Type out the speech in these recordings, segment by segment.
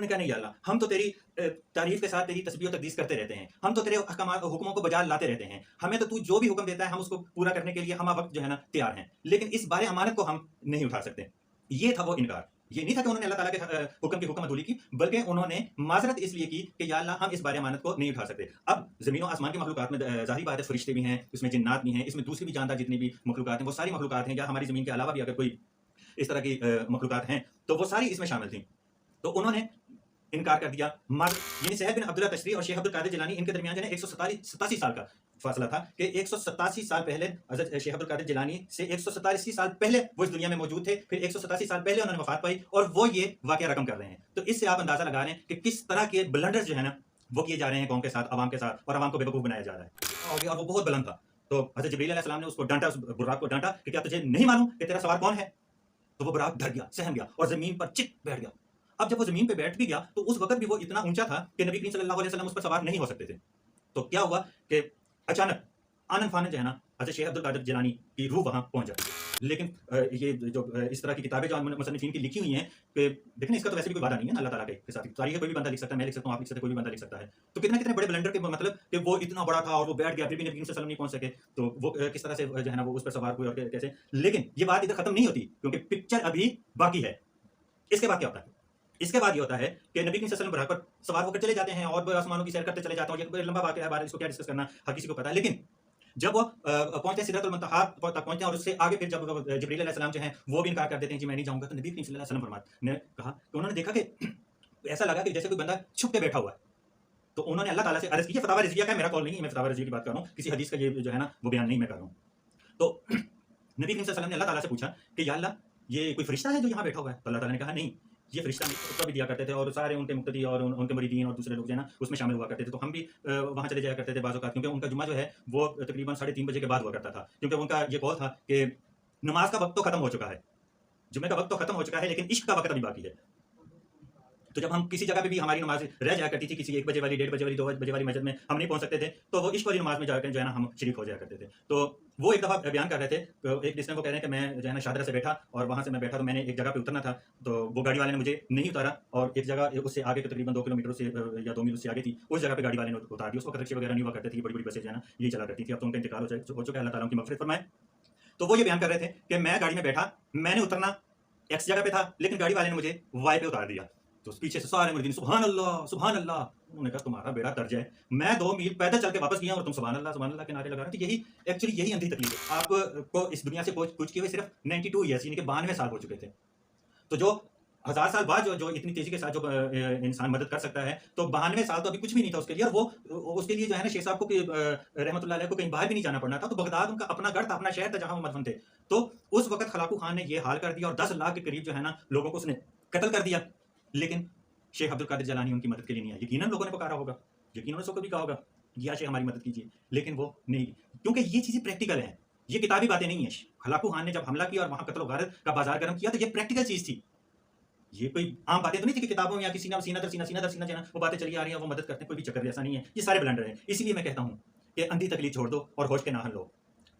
انہوں نے کہا نہیں یا اللہ، ہم تو تیری تعریف کے ساتھ تیری تسبیح و تقدیس کرتے رہتے ہیں، ہم تو تیرے حکموں کو بجا لاتے رہتے ہیں، ہمیں تو جو بھی حکم دیتا ہے ہم اس کو پورا کرنے کے لیے ہم وقت جو ہے نا تیار ہیں، لیکن اس بارے امانت کو ہم نہیں اٹھا سکتے۔ یہ تھا وہ انکار۔ یہ نہیں تھا کہ انہوں نے اللہ تعالیٰ کے حکم کی حکم عدولی کی، بلکہ انہوں نے معذرت اس لیے کی کہ یا اللہ ہم اس بارے امانت کو نہیں اٹھا سکتے۔ اب زمین و آسمان کی مخلوقات میں ظاہری بات ہے، فرشتے بھی ہیں، اس میں جنات بھی ہیں، اس میں دوسری بھی جاندار جتنی بھی مخلوقات ہیں وہ ساری مخلوقات ہیں، یا ہماری زمین کے علاوہ بھی اگر کوئی اس طرح کی مخلوقات ہیں تو وہ ساری اس میں شامل تھیں۔ تو انہوں نے انکار کر دیا۔ یعنی سہل بن عبداللہ تشریح اور شیخ عبد القادر جیلانی ان کے درمیان جو ہے 187 سال کا فاصلہ تھا، کہ 187 سال پہلے حضرت شیخ عبد القادر جیلانی سے 187 سال پہلے وہ اس دنیا میں موجود تھے، پھر 187 سال پہلے انہوں نے وفات پائی، اور وہ یہ واقعہ رقم کر رہے ہیں۔ تو اس سے آپ اندازہ لگا رہے ہیں کہ کس طرح کے بلنڈرز جو ہے نا وہ کیے جا رہے ہیں قوم کے ساتھ، عوام کے ساتھ، اور عوام کو بے وقوف بنایا جا رہا ہے۔ اور وہ بہت بلند تھا، تو حضرت جبریل علیہ السلام نے اس کو ڈانٹا، اس براق کو ڈانٹا کہ کیا تجھے نہیں معلوم کہ تیرا سوار کون ہے؟ تو وہ براق ڈر گیا، سہم گیا، اور زمین پر چت بیٹھ گیا۔ اب جب وہ زمین پہ بیٹھ بھی گیا تو اس وقت بھی وہ اتنا اونچا تھا کہ نبی کریم صلی اللہ علیہ وسلم اس پر سوار نہیں ہو سکتے تھے۔ تو کیا ہوا کہ اچانک آنن فانن جو ہے نا حضرت شیخ عبد القادر جیلانی کی روح وہاں پہنچ جاتی۔ لیکن یہ جو اس طرح کی کتابیں جو مصنفین کی لکھی ہوئی ہیں کہ دیکھیں اس کا تو ویسے بھی کوئی وعدہ نہیں ہے نا اللہ تعالیٰ کے ساتھ، تاریخ کوئی بھی بندہ لکھ سکتا ہے، میں لکھ سکتا ہوں، آپ لکھ سکتے ہیں، کوئی بھی بندہ لکھ سکتا ہے۔ تو کتنے بڑے بلنڈر کے مطلب کہ وہ اتنا بڑا تھا اور وہ بیٹھ گیا، پھر بھی نبی کریم صلی اللہ علیہ وسلم نہیں پہنچ سکے، تو وہ کس طرح سے جو ہے نا وہ اس پر سوار ہوئے اور کیسے۔ لیکن یہ بات ادھر ختم نہیں ہوتی، کیونکہ پکچر ابھی باقی ہے۔ اس کے بعد کیا ہوتا ہے؟ اس کے بعد یہ ہوتا ہے کہ نبی کریم صلی اللہ علیہ وسلم براق پر سوار ہو کر چلے جاتے ہیں اور آسمانوں کی سیر کرتے چلے جاتے ہیں، اور یہ لمبا واقعہ ہے، بارے اس کو کیا ڈسکس کرنا ہر کسی کو پتا ہے۔ لیکن جب وہ پہنچتے ہیں سدرۃ المنتہا تک پہنچتے ہیں، اور اس سے آگے پھر جب جبریل علیہ السلام جو ہیں وہ بھی انکار کر دیتے ہیں، جی میں نہیں جاؤں گا، تو نبی کریم صلی اللہ علیہ وسلم نے کہا کہ انہوں نے دیکھا کہ ایسا لگا کہ جیسے کوئی بندہ چھپ کے بیٹھا ہوا ہے، تو انہوں نے اللہ تعالیٰ سے عرض کی، فتاوی رضویہ کا میرا قول نہیں ہے، میں فتاوی رضویہ کی بات کر رہا ہوں، کسی حدیث کا یہ جو ہے نا وہ بیان نہیں میں کر رہا ہوں۔ تو نبی کریم صلی اللہ علیہ وسلم نے اللہ تعالیٰ سے پوچھا کہ یا اللہ یہ کوئی فرشتہ ہے جو یہاں بیٹھا ہوا ہے؟ تو اللہ تعالیٰ نے کہا نہیں، یہ فرشتہ خطبہ بھی دیا کرتے تھے، اور سارے ان کے مقتدی اور ان کے مریدین اور دوسرے لوگ جو ہے نا اس میں شامل ہوا کرتے تھے، تو ہم بھی وہاں چلے جایا کرتے تھے بعض اوقات، کیونکہ ان کا جمعہ جو ہے وہ تقریباً 3:30 بجے کے بعد ہوا کرتا تھا، کیونکہ ان کا یہ قول تھا کہ نماز کا وقت تو ختم ہو چکا ہے، جمعے کا وقت تو ختم ہو چکا ہے، لیکن عشق کا وقت ابھی باقی ہے۔ تو جب ہم کسی جگہ پہ بھی ہماری نماز رہ جایا کرتی تھی، کسی 1 بجے والی، 1:30 بجے والی، 2 بجے والی مسجد میں ہم نہیں پہنچ سکتے تھے، تو وہ عشق والی نماز میں جا کر جو ہے نا ہم شریک ہو جایا کرتے تھے۔ تو وہ ایک دفعہ بیان کر رہے تھے، ایک جس میں وہ کہہ رہے ہیں کہ میں جو ہے نا شاہدرہ سے بیٹھا، اور وہاں سے میں بیٹھا تو میں نے ایک جگہ پہ اترنا تھا، تو وہ گاڑی والے نے مجھے نہیں اتارا، اور ایک جگہ اس سے آگے تقریباً 2 کلومیٹر سے یا 2 میل سے آگے تھی، اس جگہ پہ گاڑی والے نے اتار دیا۔ اس وقت رکشے وغیرہ نہیں ہوا کرتے تھے، بڑی بڑی بسیں جو ہے نا یہ چلا کرتی تھی، اب تو ان کا انتقال ہو چکا ہے، اللہ تعالیٰ ان کی مغفرت فرمائے۔ تو وہ یہ بیان کر رہے تھے کہ میں گاڑی میں بیٹھا، میں نے اترنا ایکس جگہ پہ تھا، لیکن گاڑی والے نے مجھے وائی پہ اتار دیا۔ تو پیچھے سے سارے مریدین سبحان اللہ سبحان اللہ، انہوں نے کہا تمہارا بیڑا ترج ہے، میں 2 میل پیدل چل کے واپس گیا اور تم سبحان اللہ کے نعرے لگا رہے ہیں۔ تو یہی ایکچولی یہی اندھی تکلیف ہے، آپ کو اس دنیا سے کچھ کیے ہوئے صرف 92 ایئرس یعنی کہ 92 سال ہو چکے تھے، تو جو 1000 سال بعد جو اتنی تیزی کے ساتھ جو انسان مدد کر سکتا ہے، تو 92 سال تو ابھی کچھ بھی نہیں تھا اس کے لیے، اور وہ اس کے لیے جو ہے نا شیخ صاحب کو رحمۃ اللہ علیہ کو کہیں باہر بھی نہیں جانا پڑنا تھا، تو بغداد ان کا اپنا گھر تھا، اپنا شہر تھا جہاں وہ مدفن تھے۔ تو اس وقت خلاقو خان نے یہ حال کر دیا اور 10 لاکھ کے قریب جو ہے نا لوگوں کو اس نے قتل کر دیا، لیکن شیخ عبد القادر جیلانی ان کی مدد کے لیے نہیں آیا۔ یقیناً لوگوں نے پکارا ہوگا، یقیناً اس کو بھی کہا ہوگا یا شیخ ہماری مدد کیجیے، لیکن وہ نہیں، کیونکہ یہ چیزیں پریکٹیکل ہیں، یہ کتابی باتیں نہیں ہیں۔ خلاقو خان نے جب حملہ کیا اور وہاں قتل و غارت کا بازار گرم کیا تو یہ پریکٹیکل چیز تھی، یہ کوئی عام باتیں تو نہیں تھی کہ کتابوں میں یا کسی نے سینہ در سینہ جو ہے وہ باتیں چلی آ رہی ہیں، وہ مدد کرتے ہیں، کوئی بھی چکر ایسا نہیں ہے، یہ سارے بلنڈر ہیں۔ اسی لیے میں کہتا ہوں کہ اندھی تکلیف چھوڑ دو اور ہوش کے ناہن لو،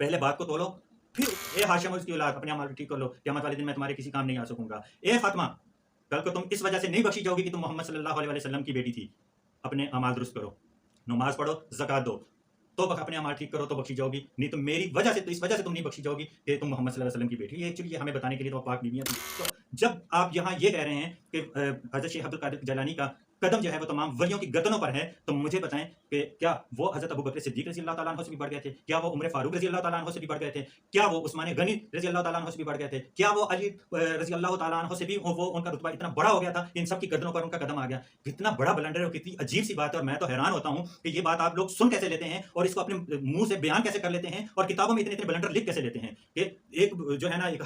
پہلے بات کو تولو، پھر اے ہاشم اس کی اولاد اپنے اعمال ٹھیک کر لو، قیامت والے دن میں تمہارے کسی کام نہیں آ سکوں گا۔ اے فاطمہ کل کو تم اس وجہ سے نہیں بخشی جاؤ گی کہ تم محمد صلی اللہ علیہ وسلم کی بیٹی تھی، اپنے اعمال درست کرو، نماز پڑھو، زکات دو، تو اپنے اعمال ٹھیک کرو تو بخشی جاؤ گی، نہیں تو میری وجہ سے، تو اس وجہ سے تم نہیں بخشی جاؤ گی کہ تم محمد صلی اللہ علیہ وسلم کی بیٹی۔ یہ ایکچولی ہمیں بتانے کے لیے تو پاک بیویاں تھیں۔ تو جب آپ یہاں یہ کہہ رہے ہیں کہ حضرت شیخ عبد القادر جیلانی کا قدم جو ہے وہ تمام ولیوں کی گردنوں پر ہے، تو مجھے بتائیں کہ کیا وہ حضرت ابوبکر صدیق رضی اللہ تعالیٰ عنہ سے بھی بڑھ گئے تھے؟ کیا وہ عمر فاروق رضی اللہ تعالیٰ عنہ سے بھی بڑھ گئے تھے؟ کیا وہ عثمان غنی رضی اللہ تعالیٰ عنہ سے بھی بڑھ گئے تھے؟ کیا وہ علی رضی اللہ تعالیٰ عنہ سے بھی وہ ان کا رتبہ اتنا بڑا ہو گیا تھا کہ ان سب کی گردنوں پر ان کا قدم آ گیا؟ کتنا بڑا بلنڈر ہے اور کتنی عجیب سی بات ہے، اور میں تو حیران ہوتا ہوں کہ یہ بات آپ لوگ سن کیسے لیتے ہیں اور اس کو اپنے منہ سے بیان کیسے کر لیتے ہیں اور کتابوں میں اتنے بلنڈر لکھ کیسے لیتے ہیں کہ ایک جو ہے نا ایک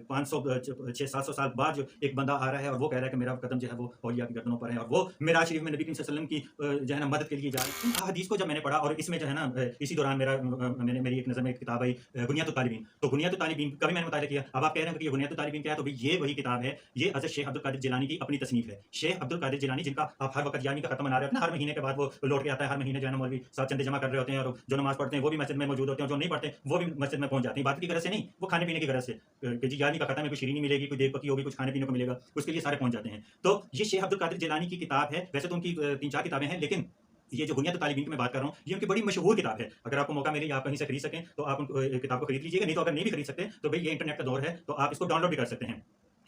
500 600 700 سال بعد جو ایک بندہ آ رہا ہے اور وہ کہہ رہا ہے کہ میرا قدم جو ہے وہ اولیاء کی گردنوں پر ہے۔ ہیں اور وہ معراج شریف میں نبی کریم صلی اللہ علیہ وسلم کی جو ہے نا مدد کے لیے جا رہے ہیں. ان احادیث کو جب میں نے پڑھا اور اس میں جو ہے نا اسی دوران میری ایک نظر میں ایک کتاب آئی بنیاد الطالبین. تو بنیاد الطالبین کا بھی میں نے مطالعہ کیا. اب آپ کہہ رہے ہیں کہ یہ بنیاد الطالبین کیا ہے؟ تو یہ وہی کتاب ہے. یہ حضرت شیخ عبد القادر جیلانی کی اپنی تصنیف ہے. شیخ عبد القادر جیلانی جن کا آپ ہر وقت یارمی کا ختم منا رہے ہوتے ہیں، ہر مہینے کے بعد وہ لوٹ کے آتا ہے، ہر مہینے جو ہے نا مولوی صاحب چندے جمع کر رہے ہوتے ہیں، اور جو نماز پڑھتے ہیں وہ بھی مسجد میں موجود ہوتے ہیں، اور جو نہیں پڑھتے وہ بھی مسجد میں پہنچ جاتے ہیں. بات کی غرض سے نہیں، وہ کھانے پینے کی غرض سے کہ جی یارمی کا ختم ہے، کوئی شیرینی ملے گی، کوئی دیگ پکی ہوگی، کچھ کھانے پینے کو ملے گا، اس کے لیے سارے پہنچ جاتے ہیں. تو یہ شیخ عبد القادر جیلانی کی کتاب ہے. ویسے تو ان کی 3-4 کتابیں ہیں، لیکن یہ جو بنیاد الطالبین کی میں بات کر رہا ہوں یہ ان کی بڑی مشہور کتاب ہے. اگر آپ کو موقع ملے یا آپ کہیں سے خرید سکیں تو آپ کتاب کو خرید لیجیے گا. نہیں تو اگر نہیں بھی خرید سکتے تو بھئی یہ انٹرنیٹ کا دور ہے، تو آپ اس کو ڈاؤن لوڈ بھی کر سکتے ہیں.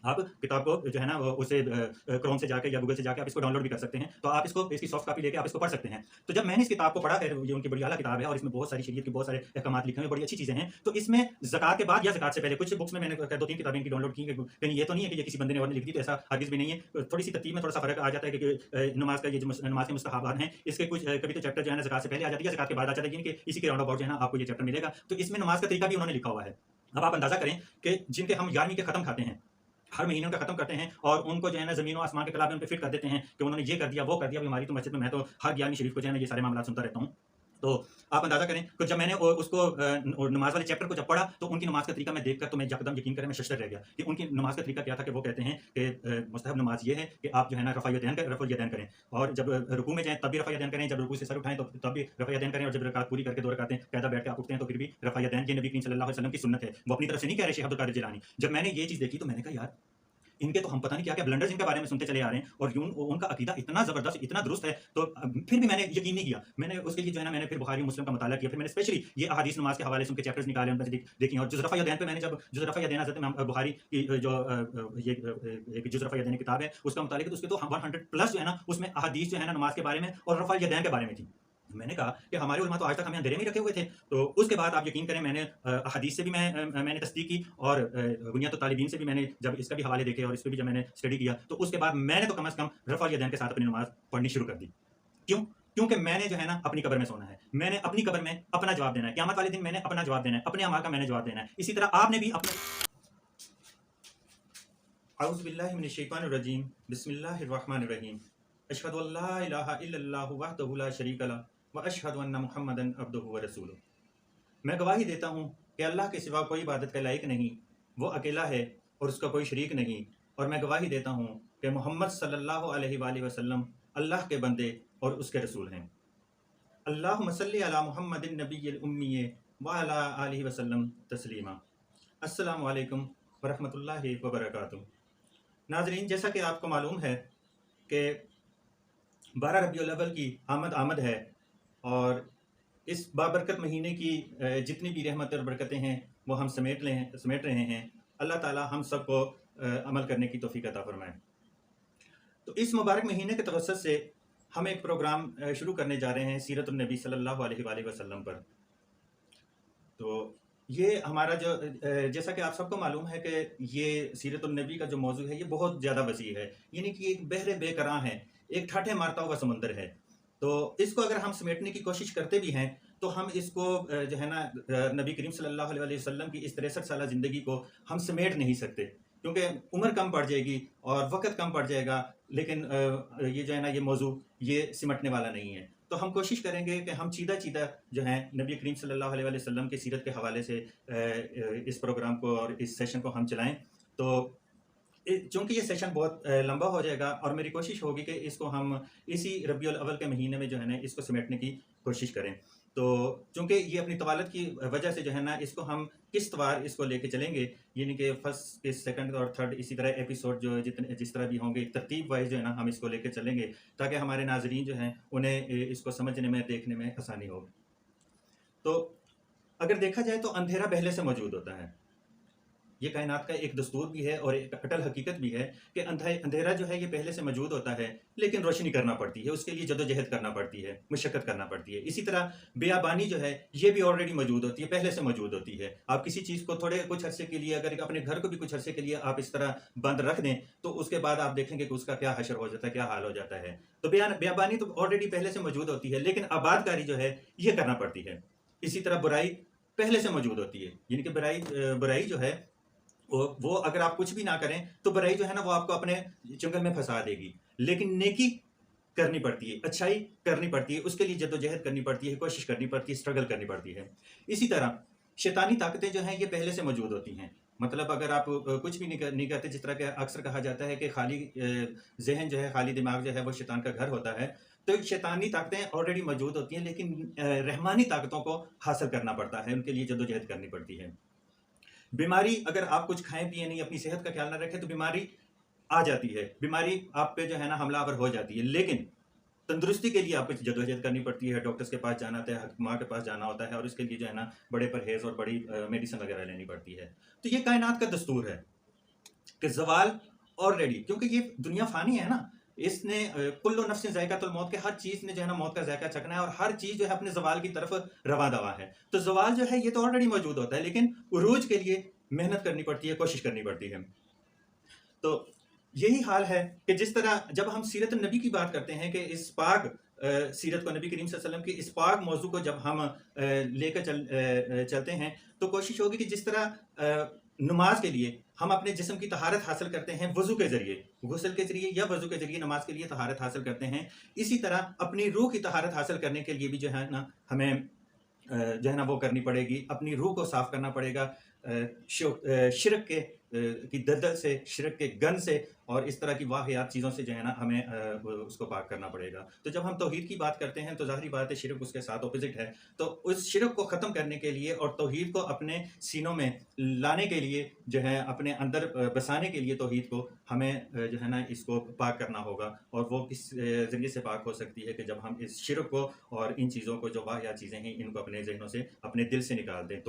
آپ کتاب کو جو ہے نا اسے کروم سے جا کے یا گوگل سے جا کے آپ اس کو ڈاؤن لوڈ بھی کر سکتے ہیں. تو آپ اس کی سافٹ کاپی لے کے آپ اس کو پڑھ سکتے ہیں. تو جب میں نے اس کتاب کو پڑھا، یہ ان کی بڑی اعلیٰ کتاب ہے اور اس میں بہت ساری شریعت کے بہت سارے احکامات لکھے ہیں، بڑی اچھی چیزیں ہیں. تو اس میں زکات کے بعد یا زکات سے پہلے کچھ بکس میں نے 2-3 کتابیں کی ڈاؤن لوڈ کی. کہیں یہ تو نہیں ہے کہ یہ کسی بندے نے اور نے لکھ دی، تو ایسا ہرگز بھی نہیں ہے. تھوڑی سی ترتیب میں تھوڑا سا فرق آ جاتا ہے کہ نماز کا یہ جو نماز کے مستحبات ہیں اس کے کچھ کبھی تو چیپٹر جو ہے نا زکات سے پہلے آ جاتی ہے، زکات کے بعد آ جاتا ہے، یعنی کہ اسی کے راؤنڈ اباؤٹ جو ہے نا آپ کو یہ چیپٹر ملے گا. تو اس میں نماز کا طریقہ بھی انہوں نے لکھا ہوا ہے. اب آپ اندازہ کریں کہ جن کے ہم 11ویں کے ختم کھاتے ہیں، ہر مہینے کا ختم کرتے ہیں، اور ان کو جو ہے نا زمین و آسمان کے خلاف ان پہ فٹ کر دیتے ہیں کہ انہوں نے یہ کر دیا وہ کر دیا. ہماری تو مسجد میں تو ہر 11ویں شریف کو جو ہے نا یہ سارے معاملات سنتا رہتا ہوں. تو آپ اندازہ کریں کہ جب میں نے اس کو نماز والے چیپٹر کو جب پڑھا تو ان کی نماز کا طریقہ میں دیکھ کر تو میں یکدم یقین کریں میں ششدر رہ گیا کہ ان کی نماز کا طریقہ کیا تھا. کہ وہ کہتے ہیں کہ مستحب نماز یہ ہے کہ آپ جو ہے نا رفع الیدین کریں، اور جب رکوع میں جائیں تب بھی رفع الیدین کریں، جب رکوع سے سر اٹھائیں تو تب بھی رفع الیدین کریں، اور جب رکعت پوری کر کے 2 رکعتیں قاعدہ بیٹھ کے آپ اٹھتے ہیں تو پھر بھی رفع الیدین. یہ نبی کریم صلی اللہ علیہ وسلم کی سنت ہے، وہ اپنی طرف سے نہیں کہہ رہے شیخ عبد القادر جیلانی. جب میں نے یہ چیز دیکھی تو میں نے کہا یار ان کے تو ہم پتہ نہیں کیا کیا بلنڈرز ان کے بارے میں سنتے چلے آ رہے ہیں، اور ان کا عقیدہ اتنا زبردست اتنا درست ہے. تو پھر بھی میں نے یقین نہیں کیا. میں نے اس کے لیے جو ہے نا میں نے پھر بخاری مسلم کا مطالعہ کیا. پھر میں نے اسپیشلی یہ احادیث نماز کے حوالے سے ان کے چیپٹرز نکالے، ان میں دیکھی. اور جز رفع الیدین پہ میں نے جب جز رفع الیدین حضرت امام بخاری کی جو یہ ایک جز رفع الیدین کتاب ہے اس کا مطالعہ کیا، تو اس کے تو 100+ جو ہے نا اس میں احادیث جو ہے نا نماز کے بارے میں اور رفع الیدین کے بارے میں تھی. میں نے کہا کہ ہمارے علماء تو آج تک ہمیں اندھیرے میں رکھے ہوئے تھے. تو اس کے بعد آپ یقین کریں میں نے احادیث سے بھی میں نے تصدیق کی، اور بنیاد الطالبین سے بھی میں نے جب اس کا بھی حوالے دیکھے اور اس پہ بھی جب میں نے اسٹڈی کیا تو اس کے بعد میں نے تو کم از کم رفع الیدین کے ساتھ اپنی نماز پڑھنی شروع کر دی. کیوں؟ کیونکہ میں نے جو ہے نا اپنی قبر میں سونا ہے، میں نے اپنی قبر میں اپنا جواب دینا ہے. قیامت والے دن میں نے اپنا جواب دینا ہے، اپنے اعمال کا میں نے جواب دینا ہے. اسی طرح آپ نے بھی اپنے اعوذ باللہ من الشیطان الرجیم بسم اللہ الرحمن الرحیم اشہد ان لا الہ الا اللہ وحدہ لا شریک لہ واشہد ان محمدا عبدہ ورسولہ. میں گواہی دیتا ہوں کہ اللہ کے سوا کوئی عبادت کا لائق نہیں، وہ اکیلا ہے اور اس کا کوئی شریک نہیں. اور میں گواہی دیتا ہوں کہ محمد صلی اللہ علیہ وآلہ وسلم اللہ کے بندے اور اس کے رسول ہیں. اللہم صلی علی محمد النبی الامی وعلی آلہ وسلم تسلیما. السلام علیکم ورحمۃ اللہ وبرکاتہ. ناظرین، جیسا کہ آپ کو معلوم ہے کہ 12 ربیع الاول کی آمد ہے، اور اس بابرکت مہینے کی جتنی بھی رحمت اور برکتیں ہیں وہ ہم سمیٹ رہے ہیں. اللہ تعالی ہم سب کو عمل کرنے کی توفیق عطا فرمائے. تو اس مبارک مہینے کے توسط سے ہم ایک پروگرام شروع کرنے جا رہے ہیں سیرت النبی صلی اللہ علیہ وآلہ وسلم پر. تو یہ ہمارا جو جیسا کہ آپ سب کو معلوم ہے کہ یہ سیرت النبی کا جو موضوع ہے یہ بہت زیادہ وسیع ہے، یعنی کہ ایک بحر بے کراں ہے، ایک ٹھاٹھے مارتا ہوا سمندر ہے. تو اس کو اگر ہم سمیٹنے کی کوشش کرتے بھی ہیں تو ہم اس کو جو ہے نا نبی کریم صلی اللہ علیہ وسلم کی اس 63 سالہ زندگی کو ہم سمیٹ نہیں سکتے، کیونکہ عمر کم پڑ جائے گی اور وقت کم پڑ جائے گا. لیکن یہ جو ہے نا یہ موضوع یہ سمٹنے والا نہیں ہے. تو ہم کوشش کریں گے کہ ہم چیدہ جو ہیں نبی کریم صلی اللہ علیہ وسلم کی سیرت کے حوالے سے اس پروگرام کو اور اس سیشن کو ہم چلائیں. تو چونکہ یہ سیشن بہت لمبا ہو جائے گا اور میری کوشش ہوگی کہ اس کو ہم اسی ربیع الاول کے مہینے میں جو ہے نا اس کو سمیٹنے کی کوشش کریں. تو چونکہ یہ اپنی طوالت کی وجہ سے جو ہے نا اس کو ہم کس طرح اس کو لے کے چلیں گے، یعنی کہ فرسٹ سیکنڈ اور تھرڈ اسی طرح ایپیسوڈ جو جس طرح بھی ہوں گے ترتیب وائز جو ہے نا ہم اس کو لے کے چلیں گے تاکہ ہمارے ناظرین جو ہیں انہیں اس کو سمجھنے میں دیکھنے میں آسانی ہو. تو اگر دیکھا جائے تو اندھیرا پہلے سے موجود ہوتا ہے. یہ کائنات کا ایک دستور بھی ہے اور ایک اٹل حقیقت بھی ہے کہ اندھیرا جو ہے یہ پہلے سے موجود ہوتا ہے، لیکن روشنی کرنا پڑتی ہے، اس کے لیے جدوجہد کرنا پڑتی ہے، مشقت کرنا پڑتی ہے. اسی طرح بیابانی جو ہے یہ بھی آلریڈی موجود ہوتی ہے، پہلے سے موجود ہوتی ہے. آپ کسی چیز کو کچھ عرصے کے لیے اگر اپنے گھر کو بھی کچھ عرصے کے لیے آپ اس طرح بند رکھ دیں تو اس کے بعد آپ دیکھیں گے کہ اس کا کیا حشر ہو جاتا ہے، کیا حال ہو جاتا ہے. تو بیابانی تو آلریڈی پہلے سے موجود ہوتی ہے، لیکن آباد کاری جو ہے یہ کرنا پڑتی ہے. اسی طرح برائی پہلے سے موجود ہوتی ہے، یعنی کہ برائی جو ہے وہ اگر آپ کچھ بھی نہ کریں تو برائی جو ہے نا وہ آپ کو اپنے چنگل میں پھنسا دے گی. لیکن نیکی کرنی پڑتی ہے، اچھائی کرنی پڑتی ہے، اس کے لیے جدوجہد کرنی پڑتی ہے، کوشش کرنی پڑتی ہے، اسٹرگل کرنی پڑتی ہے۔ اسی طرح شیطانی طاقتیں جو ہیں یہ پہلے سے موجود ہوتی ہیں، مطلب اگر آپ کچھ بھی نہیں کرتے، جس طرح کہ اکثر کہا جاتا ہے کہ خالی ذہن جو ہے، خالی دماغ جو ہے وہ شیطان کا گھر ہوتا ہے، تو شیطانی طاقتیں آلریڈی موجود ہوتی ہیں، لیکن رحمانی طاقتوں کو حاصل کرنا پڑتا ہے، ان کے لیے جدوجہد کرنی پڑتی ہے۔ بیماری، اگر آپ کچھ کھائیں پیئیں نہیں، اپنی صحت کا خیال نہ رکھیں، تو بیماری آ جاتی ہے، بیماری آپ پہ جو ہے نا حملہ آور ہو جاتی ہے، لیکن تندرستی کے لیے آپ کو جدوجہد کرنی پڑتی ہے، ڈاکٹرز کے پاس جانا ہوتا ہے، حکماں کے پاس جانا ہوتا ہے، اور اس کے لیے جو ہے نا بڑے پرہیز اور بڑی میڈیسن وغیرہ لینی پڑتی ہے۔ تو یہ کائنات کا دستور ہے کہ زوال آلریڈی، کیونکہ یہ دنیا فانی ہے نا، اس نے کل نفس ذائقۃ الموت، کے ہر چیز نے جو ہے نا موت کا ذائقہ چکھنا ہے، اور ہر چیز جو ہے اپنے زوال کی طرف رواں دواں ہے۔ تو زوال جو ہے یہ تو آلریڈی موجود ہوتا ہے، لیکن عروج کے لیے محنت کرنی پڑتی ہے، کوشش کرنی پڑتی ہے۔ تو یہی حال ہے کہ جس طرح جب ہم سیرت النبی کی بات کرتے ہیں، کہ اس پاک سیرت کو، نبی کریم صلی اللہ علیہ وسلم کی اس پاک موضوع کو جب ہم لے کر چلتے ہیں، تو کوشش ہوگی کہ جس طرح نماز کے لیے ہم اپنے جسم کی طہارت حاصل کرتے ہیں وضو کے ذریعے، غسل کے ذریعے یا وضو کے ذریعے نماز کے لیے طہارت حاصل کرتے ہیں، اسی طرح اپنی روح کی طہارت حاصل کرنے کے لیے بھی جو ہے نا ہمیں جو ہے نا وہ کرنی پڑے گی، اپنی روح کو صاف کرنا پڑے گا شرک کی دلدل سے، شرک کے گن سے، اور اس طرح کی واقعات چیزوں سے جو ہے نا ہمیں اس کو پاک کرنا پڑے گا۔ تو جب ہم توحید کی بات کرتے ہیں تو ظاہری بات ہے شرک اس کے ساتھ اپوزٹ ہے، تو اس شرک کو ختم کرنے کے لیے اور توحید کو اپنے سینوں میں لانے کے لیے جو ہے، اپنے اندر بسانے کے لیے توحید کو ہمیں جو ہے نا اس کو پاک کرنا ہوگا، اور وہ کس ذریعے سے پاک ہو سکتی ہے کہ جب ہم اس شرک کو اور ان چیزوں کو، جو واقعات چیزیں ہیں، ان کو اپنے ذہنوں سے، اپنے دل سے نکال دیں۔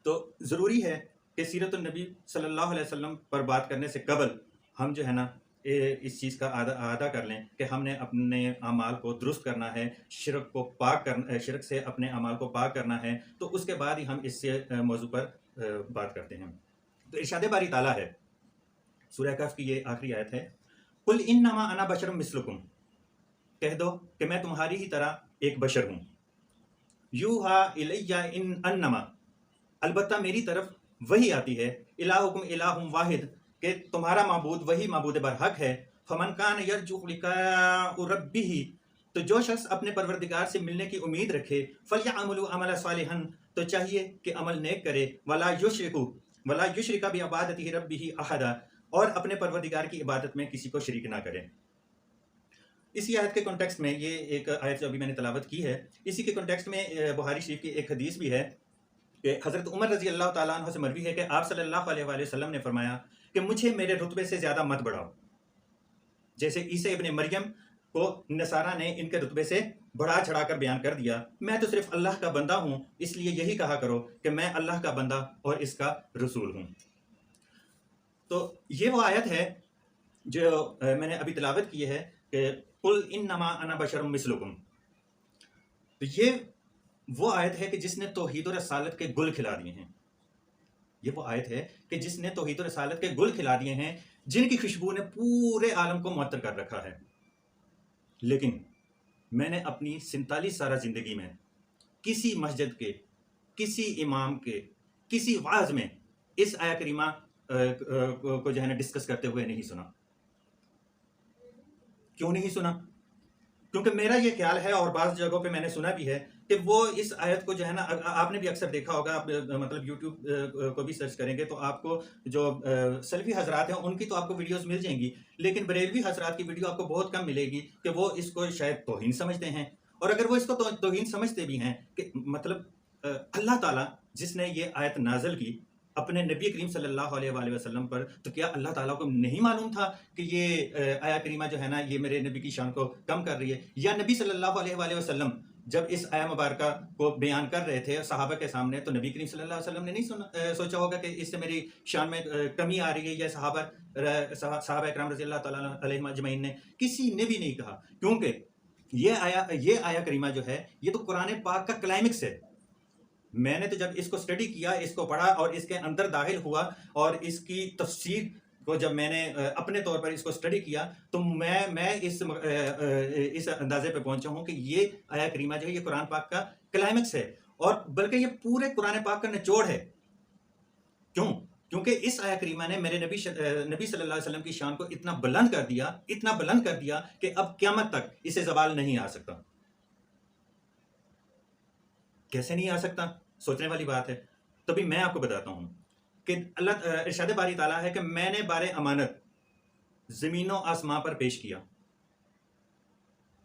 تو ضروری ہے کہ سیرت النبی صلی اللہ علیہ وسلم پر بات کرنے سے قبل ہم جو ہے نا اس چیز کا اعادہ کر لیں کہ ہم نے اپنے اعمال کو درست کرنا ہے، شرک کو پاک کرنا، شرک سے اپنے اعمال کو پاک کرنا ہے، تو اس کے بعد ہی ہم اس سے موضوع پر بات کرتے ہیں۔ تو ارشاد باری تعالیٰ ہے، سورہ کہف کی یہ آخری آیت ہے، قل انما انا بشر مثلکم، کہہ دو کہ میں تمہاری ہی طرح ایک بشر ہوں، یوحا الیہ انما، البتہ میری طرف وہی آتی ہے، الہکم الہ واحد، کہ تمہارا معبود وہی معبود برحق ہے، فمن کان یرجو لقاء ربہ، تو جو شخص اپنے پروردگار سے ملنے کی امید رکھے، فلیعمل عملا صالحا، تو چاہیے کہ عمل نیک کرے، ولا یشرک بعبادتہ ربہ احدا، اور اپنے پروردگار کی عبادت میں کسی کو شریک نہ کرے۔ اسی آیت کے کنٹیکسٹ میں، یہ ایک آیت جو ابھی میں نے تلاوت کی ہے، اسی کے کنٹیکسٹ میں بخاری شریف کی ایک حدیث بھی ہے کہ حضرت عمر رضی اللہ تعالیٰ عنہ سے مروی ہے کہ آپ صلی اللہ علیہ وآلہ وسلم نے فرمایا کہ مجھے میرے رتبے سے زیادہ مت بڑھاؤ، جیسے عیسیٰ ابن مریم کو نصارہ نے ان کے رتبے سے بڑھا چڑھا کر بیان کر دیا، میں تو صرف اللہ کا بندہ ہوں، اس لیے یہی کہا کرو کہ میں اللہ کا بندہ اور اس کا رسول ہوں۔ تو یہ وہ آیت ہے جو میں نے ابھی تلاوت کی ہے کہ قل انما انا بشر مثلکم، تو یہ وہ آیت ہے کہ جس نے توحید و رسالت کے گل کھلا دیے ہیں، یہ وہ آیت ہے کہ جس نے توحید و رسالت کے گل کھلا دیے ہیں، جن کی خوشبو نے پورے عالم کو معطر کر رکھا ہے۔ لیکن میں نے اپنی 47 سالہ زندگی میں کسی مسجد کے، کسی امام کے، کسی واعظ میں اس آیت کریمہ کو جو ہے نا ڈسکس کرتے ہوئے نہیں سنا۔ کیوں نہیں سنا؟ کیونکہ میرا یہ خیال ہے، اور بعض جگہوں پہ میں نے سنا بھی ہے، کہ وہ اس آیت کو جو ہے نا، آپ نے بھی اکثر دیکھا ہوگا، آپ مطلب یوٹیوب کو بھی سرچ کریں گے تو آپ کو جو سلفی حضرات ہیں ان کی تو آپ کو ویڈیوز مل جائیں گی، لیکن بریلوی حضرات کی ویڈیو آپ کو بہت کم ملے گی کہ وہ اس کو شاید توہین سمجھتے ہیں، اور اگر وہ اس کو توہین سمجھتے بھی ہیں کہ مطلب اللہ تعالیٰ جس نے یہ آیت نازل کی اپنے نبی کریم صلی اللہ علیہ وآلہ وسلم پر، تو کیا اللہ تعالیٰ کو نہیں معلوم تھا کہ یہ آیت کریمہ جو ہے نا یہ میرے نبی کی شان کو کم کر رہی ہے؟ یا نبی صلی اللہ علیہ وآلہ وسلم جب اس آیت مبارکہ کو بیان کر رہے تھے صحابہ کے سامنے، تو نبی کریم صلی اللہ علیہ وسلم نے نہیں سوچا ہوگا کہ اس سے میری شان میں کمی آ رہی ہے، یا صحابہ اکرام رضی اللہ تعالیٰ علیہم اجمعین نے کسی نے بھی نہیں کہا، کیونکہ یہ آیت کریمہ جو ہے یہ تو قرآن پاک کا کلائمیکس ہے۔ میں نے تو جب اس کو اسٹڈی کیا، اس کو پڑھا اور اس کے اندر داخل ہوا، اور اس کی تفسیر کو جب میں نے اپنے طور پر اس کو اسٹڈی کیا، تو میں اس اندازے پہ پہنچا ہوں کہ یہ آیت کریمہ جو ہے یہ قرآن پاک کا کلائمیکس ہے، اور بلکہ یہ پورے قرآن پاک کا نچوڑ ہے۔ کیوں؟ کیونکہ اس آیا کریمہ نے میرے نبی صلی اللہ علیہ وسلم کی شان کو اتنا بلند کر دیا کہ اب قیامت تک اسے زوال نہیں آ سکتا. کیسے نہیں آ سکتا؟ سوچنے والی بات ہے. تبھی میں آپ کو بتاتا ہوں کہ اللہ ارشاد باری تعالیٰ ہے کہ میں نے بار امانت زمین و آسمان پر پیش کیا،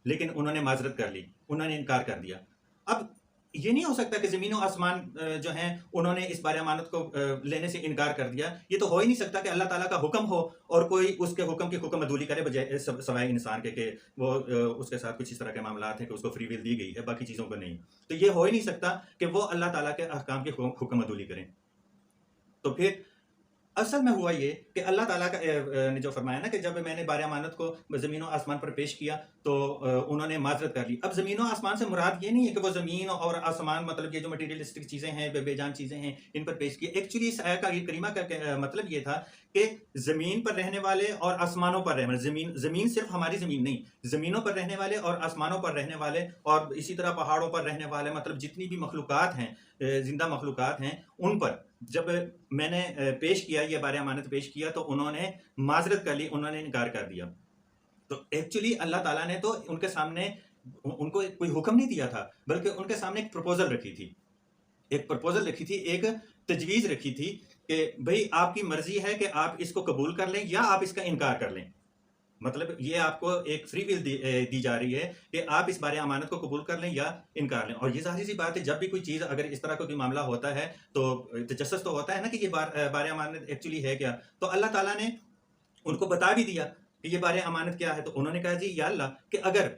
لیکن انہوں نے معذرت کر لی، انہوں نے انکار کر دیا. اب یہ نہیں ہو سکتا کہ زمین و آسمان جو ہیں انہوں نے اس بار امانت کو لینے سے انکار کر دیا. یہ تو ہو ہی نہیں سکتا کہ اللہ تعالیٰ کا حکم ہو اور کوئی اس کے حکم کی حکم عدولی کرے بجائے سوائے انسان کے کہ وہ اس کے ساتھ کچھ اس طرح کے معاملات ہیں کہ اس کو فری ویل دی گئی ہے، باقی چیزوں کو نہیں. تو یہ ہو ہی نہیں سکتا کہ وہ اللہ تعالیٰ کے احکام کی حکم عدولی کریں. تو پھر اصل میں ہوا یہ کہ اللہ تعالیٰ کا نے جو فرمایا نا کہ جب میں نے بار امانت کو زمین و آسمان پر پیش کیا تو انہوں نے معذرت کر لی. اب زمین و آسمان سے مراد یہ نہیں ہے کہ وہ زمین اور آسمان مطلب یہ جو مٹیریلسٹک چیزیں ہیں، بے جان چیزیں ہیں، ان پر پیش کی. ایکچولی اس آیت کا کریمہ کا مطلب یہ تھا کہ زمین پر رہنے والے اور آسمانوں پر رہنے والے، زمین صرف ہماری زمین نہیں، زمینوں پر رہنے والے اور آسمانوں پر رہنے والے اور اسی طرح پہاڑوں پر رہنے والے، مطلب جتنی بھی مخلوقات ہیں، زندہ مخلوقات ہیں، ان پر جب میں نے پیش کیا، یہ بار امانت پیش کیا تو انہوں نے معذرت کر لی، انہوں نے انکار کر دیا. تو ایکچولی اللہ تعالیٰ نے تو ان کے سامنے ان کو کوئی حکم نہیں دیا تھا، بلکہ ان کے سامنے ایک پروپوزل رکھی تھی، ایک تجویز رکھی تھی کہ بھئی آپ کی مرضی ہے کہ آپ اس کو قبول کر لیں یا آپ اس کا انکار کر لیں. مطلب یہ آپ کو ایک فری ویل دی جا رہی ہے کہ آپ اس بار امانت کو قبول کر لیں یا انکار لیں. اور یہ ظاہر سی بات ہے، جب بھی کوئی چیز اگر اس طرح کا کوئی معاملہ ہوتا ہے تو تجسس تو ہوتا ہے نا کہ یہ بار امانت ایکچولی ہے کیا. تو اللہ تعالیٰ نے ان کو بتا بھی دیا کہ یہ بار امانت کیا ہے. تو انہوں نے کہا جی یا اللہ کہ اگر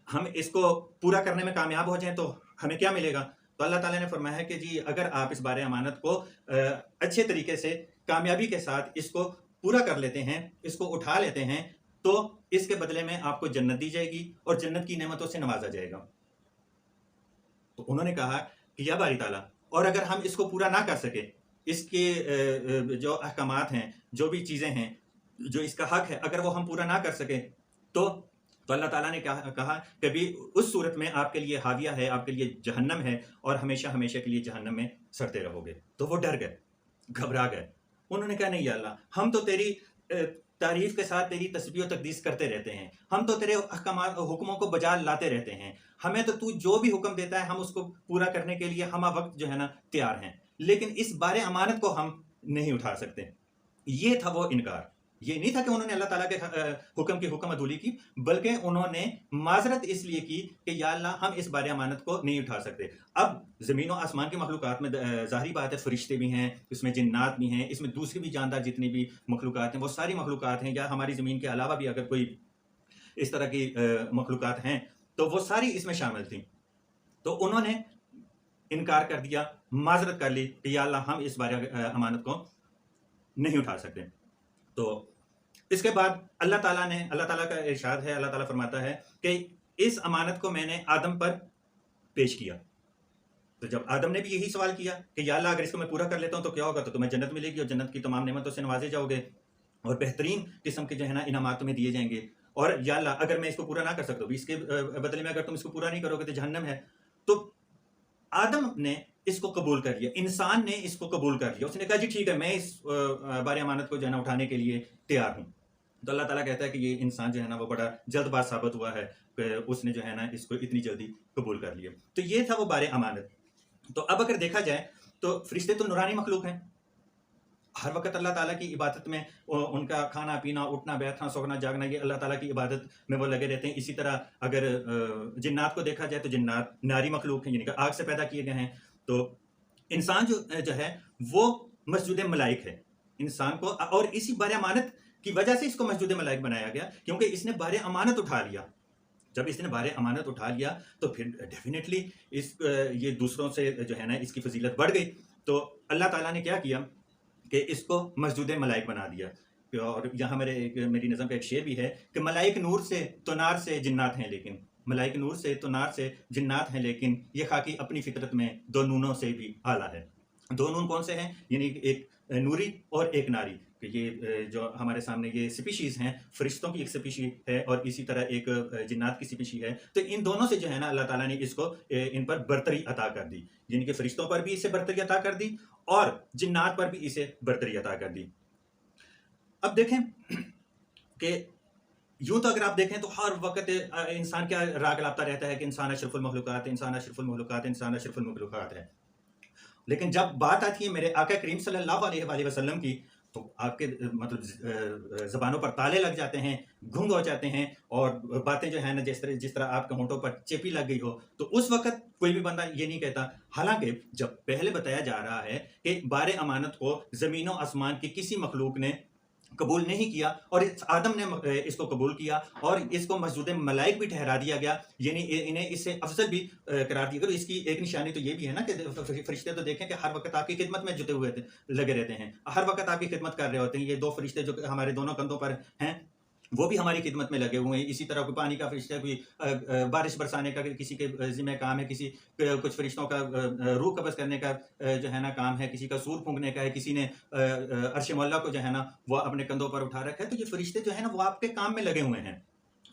ہم اس کو پورا کرنے میں کامیاب ہو جائیں تو ہمیں کیا ملے گا. تو اللہ تعالیٰ نے فرمایا کہ جی اگر آپ اس بار امانت کو اچھے طریقے سے کامیابی کے ساتھ اس کو پورا کر لیتے ہیں، اس کو اٹھا لیتے ہیں، تو اس کے بدلے میں آپ کو جنت دی جائے گی اور جنت کی نعمتوں سے نوازا جائے گا. تو انہوں نے کہا کہ یا باری تعالیٰ، اور اگر ہم اس کو پورا نہ کر سکے، اس کے جو احکامات ہیں، جو بھی چیزیں ہیں، جو اس کا حق ہے، اگر وہ ہم پورا نہ کر سکیں تو اللہ تعالیٰ نے کہا کہ بھی اس صورت میں آپ کے لیے حاویہ ہے، آپ کے لیے جہنم ہے اور ہمیشہ ہمیشہ کے لیے جہنم میں سڑتے رہو گے. تو وہ ڈر گئے، گھبرا گئے. انہوں نے کہا نہیں یا اللہ، ہم تو تیری تعریف کے ساتھ تیری تسبیح و تقدیس کرتے رہتے ہیں، ہم تو تیرے احکامات حکموں کو بجا لاتے رہتے ہیں، ہمیں تو جو بھی حکم دیتا ہے ہم اس کو پورا کرنے کے لیے ہمہ وقت جو ہے نا تیار ہیں، لیکن اس بار امانت کو ہم نہیں اٹھا سکتے. یہ تھا وہ انکار. یہ نہیں تھا کہ انہوں نے اللہ تعالیٰ کے حکم کی حکم عدولی کی، بلکہ انہوں نے معذرت اس لیے کی کہ یا اللہ ہم اس بار امانت کو نہیں اٹھا سکتے. اب زمین و آسمان کی مخلوقات میں ظاہری بات ہے، فرشتے بھی ہیں، اس میں جنات بھی ہیں، اس میں دوسری بھی جاندار جتنی بھی مخلوقات ہیں وہ ساری مخلوقات ہیں، یا ہماری زمین کے علاوہ بھی اگر کوئی اس طرح کی مخلوقات ہیں تو وہ ساری اس میں شامل تھیں. تو انہوں نے انکار کر دیا، معذرت کر لی کہ یا اللہ ہم اس بار امانت کو نہیں اٹھا سکتے. تو اس کے بعد اللہ تعالیٰ کا ارشاد ہے، اللہ تعالیٰ فرماتا ہے کہ اس امانت کو میں نے آدم پر پیش کیا. تو جب آدم نے بھی یہی سوال کیا کہ یا اللہ اگر اس کو میں پورا کر لیتا ہوں تو کیا ہوگا، تو تمہیں جنت ملے گی اور جنت کی تمام نعمتوں سے نوازے جاؤ گے اور بہترین قسم کے جو ہے نا انعامات تمہیں دیے جائیں گے. اور یا اللہ اگر میں اس کو پورا نہ کر سکتا ہوں، اس کے بدلے میں اگر تم اس کو پورا نہیں کرو گے تو جہنم ہے. تو آدم نے اس کو قبول کر لیا، انسان نے اس کو قبول کر لیا. اس نے کہا جی ٹھیک ہے، میں اس بار امانت کو جو ہے نا اٹھانے کے لیے تیار ہوں. تو اللہ تعالیٰ کہتا ہے کہ یہ انسان جو ہے نا وہ بڑا جلد باز ثابت ہوا ہے کہ اس نے جو ہے نا اس کو اتنی جلدی قبول کر لیا. تو یہ تھا وہ بار امانت. تو اب اگر دیکھا جائے تو فرشتے تو نورانی مخلوق ہیں، ہر وقت اللہ تعالیٰ کی عبادت میں ان کا کھانا پینا، اٹھنا بیٹھنا، سونا جاگنا، یہ اللہ تعالیٰ کی عبادت میں وہ لگے رہتے ہیں. اسی طرح اگر جنات کو دیکھا جائے تو جنات ناری مخلوق ہیں، یعنی کہ آگ سے پیدا کیے گئے ہیں. تو انسان جو ہے وہ مسجود ملائک ہے انسان کو، اور اسی بار امانت کی وجہ سے اس کو مسجود ملائک بنایا گیا، کیونکہ اس نے بار امانت اٹھا لیا. جب اس نے بار امانت اٹھا لیا تو پھر ڈیفینیٹلی یہ دوسروں سے جو ہے نا اس کی فضیلت بڑھ گئی. تو اللہ تعالیٰ نے کیا کیا کہ اس کو مسجود ملائک بنا دیا. اور یہاں میری نظم کا ایک شعر بھی ہے کہ ملائک نور سے تو نار سے جنات ہیں، لیکن ملائک نور سے تو نار سے جنات ہیں، لیکن یہ خاکی اپنی فطرت میں دو نونوں سے بھی اعلیٰ ہے. دو نون کون سے ہیں؟ یعنی ایک نوری اور ایک ناری. کہ یہ جو ہمارے سامنے یہ سپیشیز ہیں، فرشتوں کی ایک سپیشی ہے اور اسی طرح ایک جنات کی سپیشی ہے، تو ان دونوں سے جو ہے نا اللہ تعالیٰ نے اس کو ان پر برتری عطا کر دی، یعنی کہ فرشتوں پر بھی اسے برتری عطا کر دی اور جنات پر بھی اسے برتری عطا کر دی۔ اب دیکھیں کہ یوں تو اگر آپ دیکھیں تو ہر وقت انسان کیا راگ لاپتا رہتا ہے کہ انسان اشرف المخلوقات ہے، انسان اشرف المخلوقات ہے، انسان اشرف المخلوقات ہے، لیکن جب بات آتی ہے میرے آقا کریم صلی اللہ علیہ وآلہ وسلم کی تو آپ کے مطلب زبانوں پر تالے لگ جاتے ہیں، گھنگ ہو جاتے ہیں، اور باتیں جو ہے نا جس طرح آپ کے ہونٹوں پر چیپی لگ گئی ہو، تو اس وقت کوئی بھی بندہ یہ نہیں کہتا۔ حالانکہ جب پہلے بتایا جا رہا ہے کہ بار امانت کو زمین و آسمان کی کسی مخلوق نے قبول نہیں کیا اور آدم نے اس کو قبول کیا اور اس کو مسجود ملائک بھی ٹھہرا دیا گیا، یعنی انہیں اس سے افضل بھی قرار دیا گیا۔ اس کی ایک نشانی تو یہ بھی ہے نا کہ فرشتے تو دیکھیں کہ ہر وقت آپ کی خدمت میں جتے ہوئے لگے رہتے ہیں، ہر وقت آپ کی خدمت کر رہے ہوتے ہیں۔ یہ دو فرشتے جو ہمارے دونوں کندھوں پر ہیں وہ بھی ہماری خدمت میں لگے ہوئے ہیں۔ اسی طرح کوئی پانی کا فرشتہ، کوئی بارش برسانے کا کسی کے ذمہ کام ہے، کسی کچھ فرشتوں کا روح قبض کرنے کا جو ہے نا کام ہے، کسی کا سور پھونکنے کا ہے، کسی نے عرش مولا کو جو ہے نا وہ اپنے کندھوں پر اٹھا رکھا ہے۔ تو یہ فرشتے جو ہے نا وہ آپ کے کام میں لگے ہوئے ہیں۔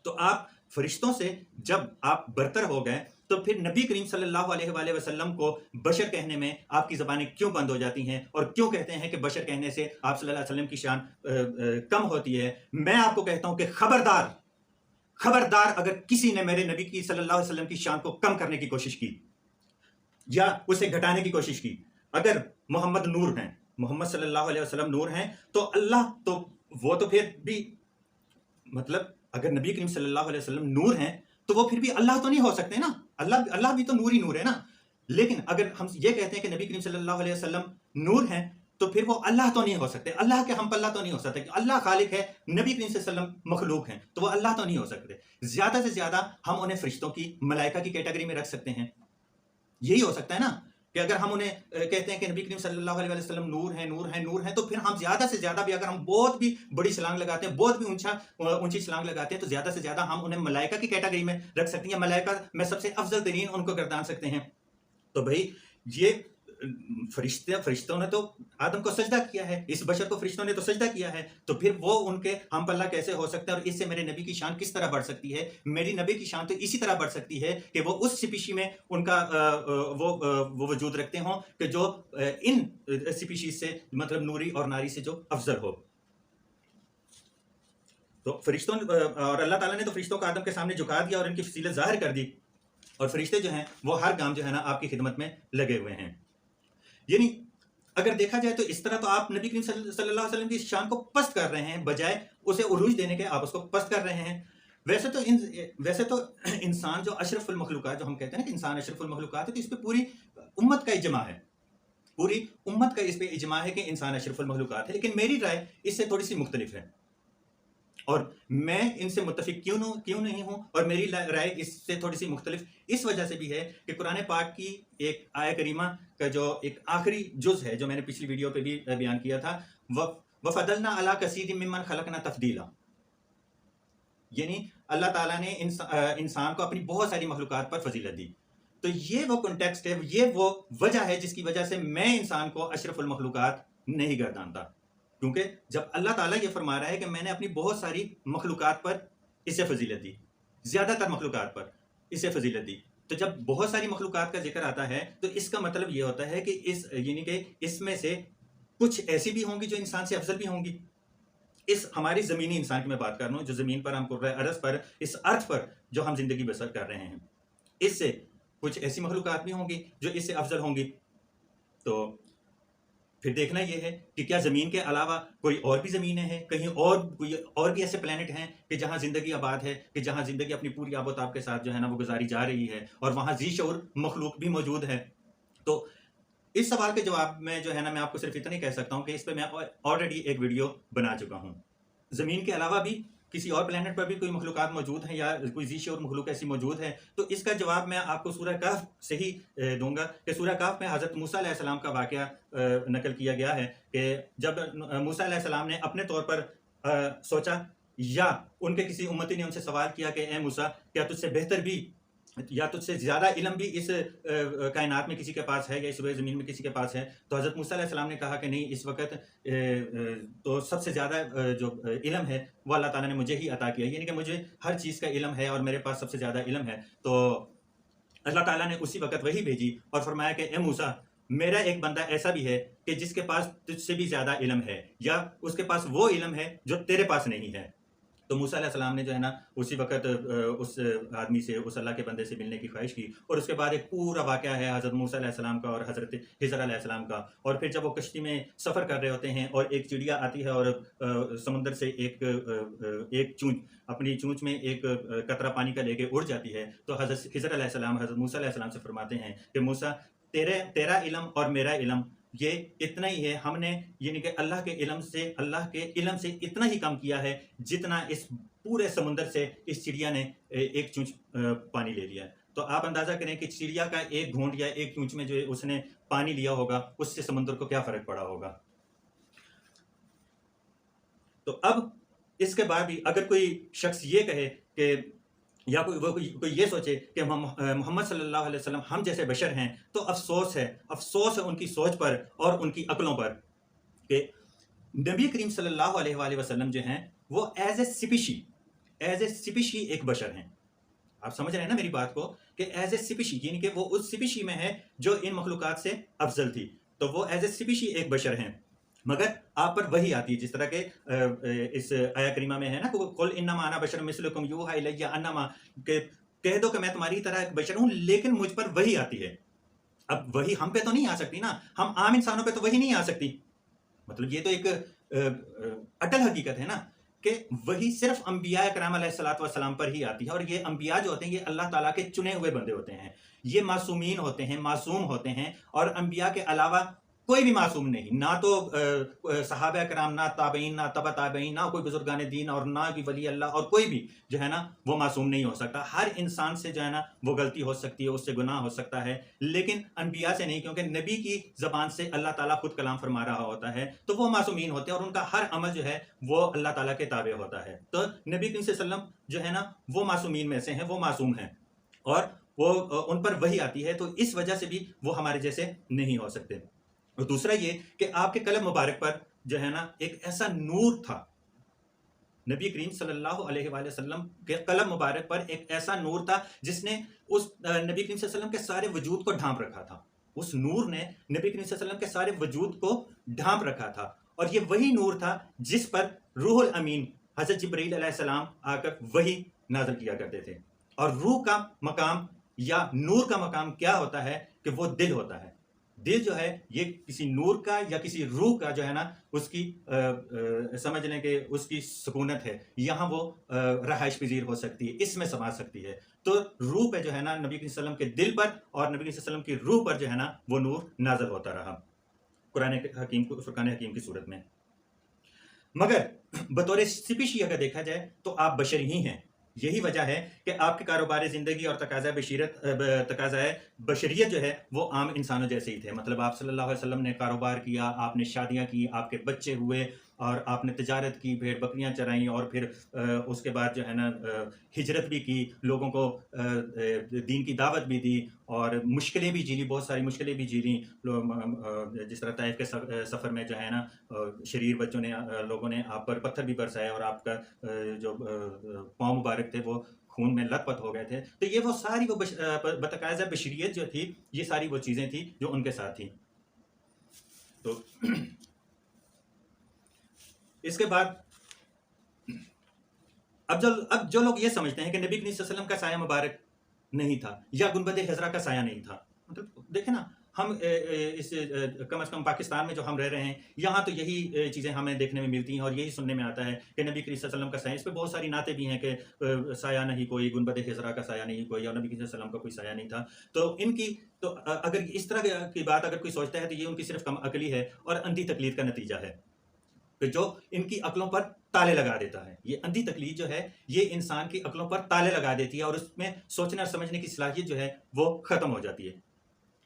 تو آپ فرشتوں سے جب آپ برتر ہو گئے تو پھر نبی کریم صلی اللہ علیہ وآلہ وسلم کو بشر کہنے میں آپ کی زبانیں کیوں بند ہو جاتی ہیں، اور کیوں کہتے ہیں کہ بشر کہنے سے آپ صلی اللہ علیہ وسلم کی شان کم ہوتی ہے؟ میں آپ کو کہتا ہوں کہ خبردار خبردار اگر کسی نے میرے نبی کی صلی اللہ علیہ وسلم کی شان کو کم کرنے کی کوشش کی یا اسے گھٹانے کی کوشش کی، اگر محمد نور ہیں، محمد صلی اللہ علیہ وسلم نور ہیں، تو اللہ تو وہ تو پھر بھی مطلب اگر نبی کریم صلی اللہ علیہ وسلم نور ہیں تو وہ پھر بھی اللہ تو نہیں ہو سکتے نا، اللہ بھی تو نور ہی نور ہے نا۔ لیکن اگر ہم یہ کہتے ہیں کہ نبی کریم صلی اللہ علیہ وسلم نور ہیں تو پھر وہ اللہ تو نہیں ہو سکتے، اللہ کے ہم پلہ تو نہیں ہو سکتے کہ اللہ خالق ہے، نبی کریم صلی اللہ علیہ وسلم مخلوق ہیں، تو وہ اللہ تو نہیں ہو سکتے۔ زیادہ سے زیادہ ہم انہیں فرشتوں کی، ملائکہ کی کیٹیگری میں رکھ سکتے ہیں، یہی ہو سکتا ہے نا کہ اگر ہم انہیں کہتے ہیں کہ نبی کریم صلی اللہ علیہ وسلم نور ہیں نور ہیں نور ہیں، تو پھر ہم زیادہ سے زیادہ بھی اگر ہم بہت بھی بڑی چھلانگ لگاتے ہیں، بہت بھی اونچی چھلانگ لگاتے ہیں، تو زیادہ سے زیادہ ہم انہیں ملائکہ کی کیٹیگری میں رکھ سکتے ہیں، ملائکہ میں سب سے افضل ترین ان کو گردان سکتے ہیں۔ تو بھائی یہ فرشتوں نے تو آدم کو سجدہ کیا ہے، اس بشر کو فرشتوں نے تو سجدہ کیا ہے، تو پھر وہ ان کے ہم پلہ کیسے ہو سکتا ہے؟ اور اس سے میرے نبی کی شان کس طرح بڑھ سکتی ہے؟ میری نبی کی شان تو اسی طرح بڑھ سکتی ہے کہ وہ اس سپیشی میں ان کا وہ وجود رکھتے ہوں کہ جو ان سپیشیز سے مطلب نوری اور ناری سے جو افضل ہو۔ تو فرشتوں اور اللہ تعالیٰ نے تو فرشتوں کو آدم کے سامنے جھکا دیا اور ان کی فضیلت ظاہر کر دی، اور فرشتے جو ہیں وہ ہر کام جو ہے نا آپ کی خدمت میں لگے ہوئے ہیں۔ یعنی اگر دیکھا جائے تو اس طرح تو آپ نبی کریم صلی اللہ علیہ وسلم کی شان کو پست کر رہے ہیں، بجائے اسے عروج دینے کے آپ اس کو پست کر رہے ہیں۔ ویسے تو انسان جو اشرف المخلوقات جو ہم کہتے ہیں نا کہ انسان اشرف المخلوقات ہے، تو اس پہ پوری امت کا اجماع ہے، پوری امت کا اس پہ اجماع ہے کہ انسان اشرف المخلوقات ہے۔ لیکن میری رائے اس سے تھوڑی سی مختلف ہے، اور میں ان سے متفق کیوں نہیں ہوں، اور میری رائے اس سے تھوڑی سی مختلف اس وجہ سے بھی ہے کہ قرآن پاک کی ایک آیہ کریمہ کا جو ایک آخری جز ہے، جو میں نے پچھلی ویڈیو پہ بھی بیان کیا تھا، وَفَضَلْنَا عَلَىٰ كَثِيرٍ مِّمَّنْ خَلَقْنَا تَفْضِيلًا، یعنی اللہ تعالیٰ نے انسان کو اپنی بہت ساری مخلوقات پر فضیلت دی۔ تو یہ وہ کنٹیکسٹ ہے، یہ وہ وجہ ہے جس کی وجہ سے میں انسان کو اشرف المخلوقات نہیں گردانتا، کیونکہ جب اللہ تعالیٰ یہ فرما رہا ہے کہ میں نے اپنی بہت ساری مخلوقات پر اسے فضیلت دی، زیادہ تر مخلوقات پر اسے فضیلت دی، تو جب بہت ساری مخلوقات کا ذکر آتا ہے تو اس کا مطلب یہ ہوتا ہے کہ یعنی کہ اس میں سے کچھ ایسی بھی ہوں گی جو انسان سے افضل بھی ہوں گی۔ اس ہماری زمینی انسان کی میں بات کر رہا ہوں، جو زمین پر ہم کرۂ ارض پر، اس ارتھ پر جو ہم زندگی بسر کر رہے ہیں، اس سے کچھ ایسی مخلوقات بھی ہوں گی جو اس سے افضل ہوں گی۔ تو پھر دیکھنا یہ ہے کہ کیا زمین کے علاوہ کوئی اور بھی زمینیں ہیں، کہیں کوئی اور بھی ایسے پلانٹ ہیں کہ جہاں زندگی آباد ہے، کہ جہاں زندگی اپنی پوری آب و تاب کے ساتھ جو ہے نا وہ گزاری جا رہی ہے، اور وہاں ذی شعور مخلوق بھی موجود ہے۔ تو اس سوال کے جواب میں جو ہے نا میں آپ کو صرف اتنا ہی کہہ سکتا ہوں کہ اس پہ میں آلریڈی ایک ویڈیو بنا چکا ہوں۔ زمین کے علاوہ بھی کسی اور پلانٹ پر بھی کوئی مخلوقات موجود ہیں، یا کوئی ذی شعور مخلوق ایسی موجود ہے، تو اس کا جواب میں آپ کو سورہ کہف سے ہی دوں گا کہ سورہ کہف میں حضرت موسیٰ علیہ السلام کا واقعہ نقل کیا گیا ہے کہ جب موسیٰ علیہ السلام نے اپنے طور پر سوچا، یا ان کے کسی امتی نے ان سے سوال کیا کہ اے موسیٰ، کیا تجھ سے بہتر بھی یا تجھ سے زیادہ علم بھی اس کائنات میں کسی کے پاس ہے یا اس روئے زمین میں کسی کے پاس ہے؟ تو حضرت موسیٰ علیہ السلام نے کہا کہ نہیں، اس وقت تو سب سے زیادہ جو علم ہے وہ اللہ تعالیٰ نے مجھے ہی عطا کیا، یعنی کہ مجھے ہر چیز کا علم ہے اور میرے پاس سب سے زیادہ علم ہے۔ تو اللہ تعالیٰ نے اسی وقت وہی بھیجی اور فرمایا کہ اے موسیٰ، میرا ایک بندہ ایسا بھی ہے کہ جس کے پاس تجھ سے بھی زیادہ علم ہے، یا اس کے پاس وہ علم ہے جو تیرے پاس نہیں ہے۔ تو موسیٰ علیہ السلام نے جو ہے نا اسی وقت اس آدمی سے، اس اللہ کے بندے سے ملنے کی خواہش کی، اور اس کے بعد ایک پورا واقعہ ہے حضرت موسیٰ علیہ السلام کا اور حضرت خضر علیہ السلام کا۔ اور پھر جب وہ کشتی میں سفر کر رہے ہوتے ہیں اور ایک چڑیا آتی ہے اور سمندر سے ایک چونچ، اپنی چونچ میں ایک قطرہ پانی کا لے کے اڑ جاتی ہے، تو حضرت خضر علیہ السلام حضرت موسیٰ علیہ السلام سے فرماتے ہیں کہ موسیٰ، تیرا علم اور میرا علم یہ اتنا ہی ہے، ہم نے یعنی کہ اللہ کے علم سے اتنا ہی کم کیا ہے جتنا اس پورے سمندر سے اس چڑیا نے ایک چونچ پانی لے لیا ہے۔ تو آپ اندازہ کریں کہ چڑیا کا ایک گھونٹ یا ایک چونچ میں جو اس نے پانی لیا ہوگا، اس سے سمندر کو کیا فرق پڑا ہوگا۔ تو اب اس کے بعد بھی اگر کوئی شخص یہ کہے کہ یا کوئی یہ سوچے کہ محمد صلی اللہ علیہ وسلم ہم جیسے بشر ہیں، تو افسوس ہے ان کی سوچ پر اور ان کی عقلوں پر کہ نبی کریم صلی اللہ علیہ وآلہ وسلم جو ہیں وہ ایز اے سپیشی ایک بشر ہیں۔ آپ سمجھ رہے ہیں نا میری بات کو، کہ ایز اے سپیشی یعنی کہ وہ اس سپیشی میں ہے جو ان مخلوقات سے افضل تھی، تو وہ ایز اے سپیشی ایک بشر ہیں، مگر آپ پر وہی آتی ہے، جس طرح کہ اس آیہ کریمہ میں ہے نا، قل انما انا بشر مثلکم یوحی الی انما، کہ کہہ دو کہ میں تمہاری طرح ایک بشر ہوں لیکن مجھ پر وہی آتی ہے۔ اب وہی ہم پہ تو نہیں آ سکتی نا، ہم عام انسانوں پہ تو وہی نہیں آ سکتی۔ مطلب یہ تو ایک اٹل حقیقت ہے نا کہ وہی صرف انبیاء کرام علیہ الصلوۃ والسلام پر ہی آتی ہے، اور یہ انبیاء جو ہوتے ہیں یہ اللہ تعالیٰ کے چنے ہوئے بندے ہوتے ہیں، یہ معصومین ہوتے ہیں، معصوم ہوتے ہیں، اور انبیاء کے علاوہ کوئی بھی معصوم نہیں، نہ تو صحابہ کرام، نہ تابعین، نہ تبع تابعین، نہ کوئی بزرگان دین، اور نہ کوئی ولی اللہ، اور کوئی بھی جو ہے نا وہ معصوم نہیں ہو سکتا۔ ہر انسان سے جو ہے نا وہ غلطی ہو سکتی ہے، اس سے گناہ ہو سکتا ہے، لیکن انبیاء سے نہیں، کیونکہ نبی کی زبان سے اللہ تعالیٰ خود کلام فرما رہا ہوتا ہے، تو وہ معصومین ہوتے ہیں اور ان کا ہر عمل جو ہے وہ اللہ تعالیٰ کے تابع ہوتا ہے۔ تو نبی کریم صلی اللہ علیہ وسلم جو ہے نا وہ معصومین میں سے ہیں، وہ معصوم ہیں، اور وہ ان پر وحی آتی ہے، تو اس وجہ سے بھی وہ ہمارے جیسے نہیں ہو سکتے۔ اور دوسرا یہ کہ آپ کے قلم مبارک پر جو ہے نا ایک ایسا نور تھا، نبی کریم صلی اللہ علیہ وآلہ وسلم کے قلم مبارک پر ایک ایسا نور تھا جس نے اس نبی کریم صلی اللہ علیہ وسلم کے سارے وجود کو ڈھانپ رکھا تھا۔ اس نور نے نبی کریم صلی اللہ علیہ وسلم کے سارے وجود کو ڈھانپ رکھا تھا، اور یہ وہی نور تھا جس پر روح الامین حضرت جبرائیل علیہ السلام آ کر وہی نازل کیا کرتے تھے۔ اور روح کا مقام یا نور کا مقام کیا ہوتا ہے کہ وہ دل ہوتا ہے۔ دل جو ہے یہ کسی نور کا یا کسی روح کا جو ہے نا اس کی سمجھ لیں کہ اس کی سکونت ہے، یہاں وہ رہائش پذیر ہو سکتی ہے، اس میں سما سکتی ہے۔ تو روح پہ جو ہے نا نبی صلی اللہ علیہ وسلم کے دل پر اور نبی صلی اللہ علیہ وسلم کی روح پر جو ہے نا وہ نور نازل ہوتا رہا قرآن حکیم کو، فرقان حکیم کی صورت میں۔ مگر بطور سپیشی اگر دیکھا جائے تو آپ بشر ہی ہیں۔ یہی وجہ ہے کہ آپ کے کاروبار زندگی اور تقاضۂ بشریت جو ہے وہ عام انسانوں جیسے ہی تھے۔ مطلب آپ صلی اللہ علیہ وسلم نے کاروبار کیا، آپ نے شادیاں کی، آپ کے بچے ہوئے، اور آپ نے تجارت کی، بھیڑ بکریاں چرائیں، اور پھر اس کے بعد جو ہے نا ہجرت بھی کی، لوگوں کو دین کی دعوت بھی دی، اور مشکلیں بھی جھیلی، بہت ساری مشکلیں بھی جھیلیں، جس طرح طائف کے سفر میں جو ہے نا شریر بچوں نے، لوگوں نے آپ پر پتھر بھی برسائے، اور آپ کا جو پاؤں مبارک تھے وہ خون میں لت پت ہو گئے تھے۔ تو یہ وہ ساری وہ بتقاضۂ بشریت جو تھی، یہ ساری وہ چیزیں تھیں جو ان کے ساتھ تھیں۔ تو اس کے بعد اب جو لوگ یہ سمجھتے ہیں کہ نبی کریم صلی اللہ علیہ وسلم کا سایہ مبارک نہیں تھا یا گنبد خضرا کا سایہ نہیں تھا، مطلب دیکھیں نا، ہم اس کم از کم پاکستان میں جو ہم رہ رہے ہیں یہاں تو یہی چیزیں ہمیں دیکھنے میں ملتی ہیں اور یہی سننے میں آتا ہے کہ نبی کریم صلی اللہ علیہ وسلم کا سایہ، اس پہ بہت ساری نعتیں بھی ہیں کہ سایہ نہیں کوئی، گنبد خضرا کا سایہ نہیں کوئی، اور نبی کریم صلی اللہ علیہ وسلم کا کوئی سایہ نہیں تھا۔ تو ان کی تو اگر اس طرح کی بات اگر کوئی سوچتا ہے تو یہ ان کی صرف کم عقلی ہے اور اندھی تقلید کا نتیجہ ہے، جو ان کی عقلوں پر تالے لگا دیتا ہے۔ یہ اندھی تقلید جو ہے یہ انسان کی عقلوں پر تالے لگا دیتی ہے اور اس میں سوچنے اور سمجھنے کی صلاحیت جو ہے وہ ختم ہو جاتی ہے۔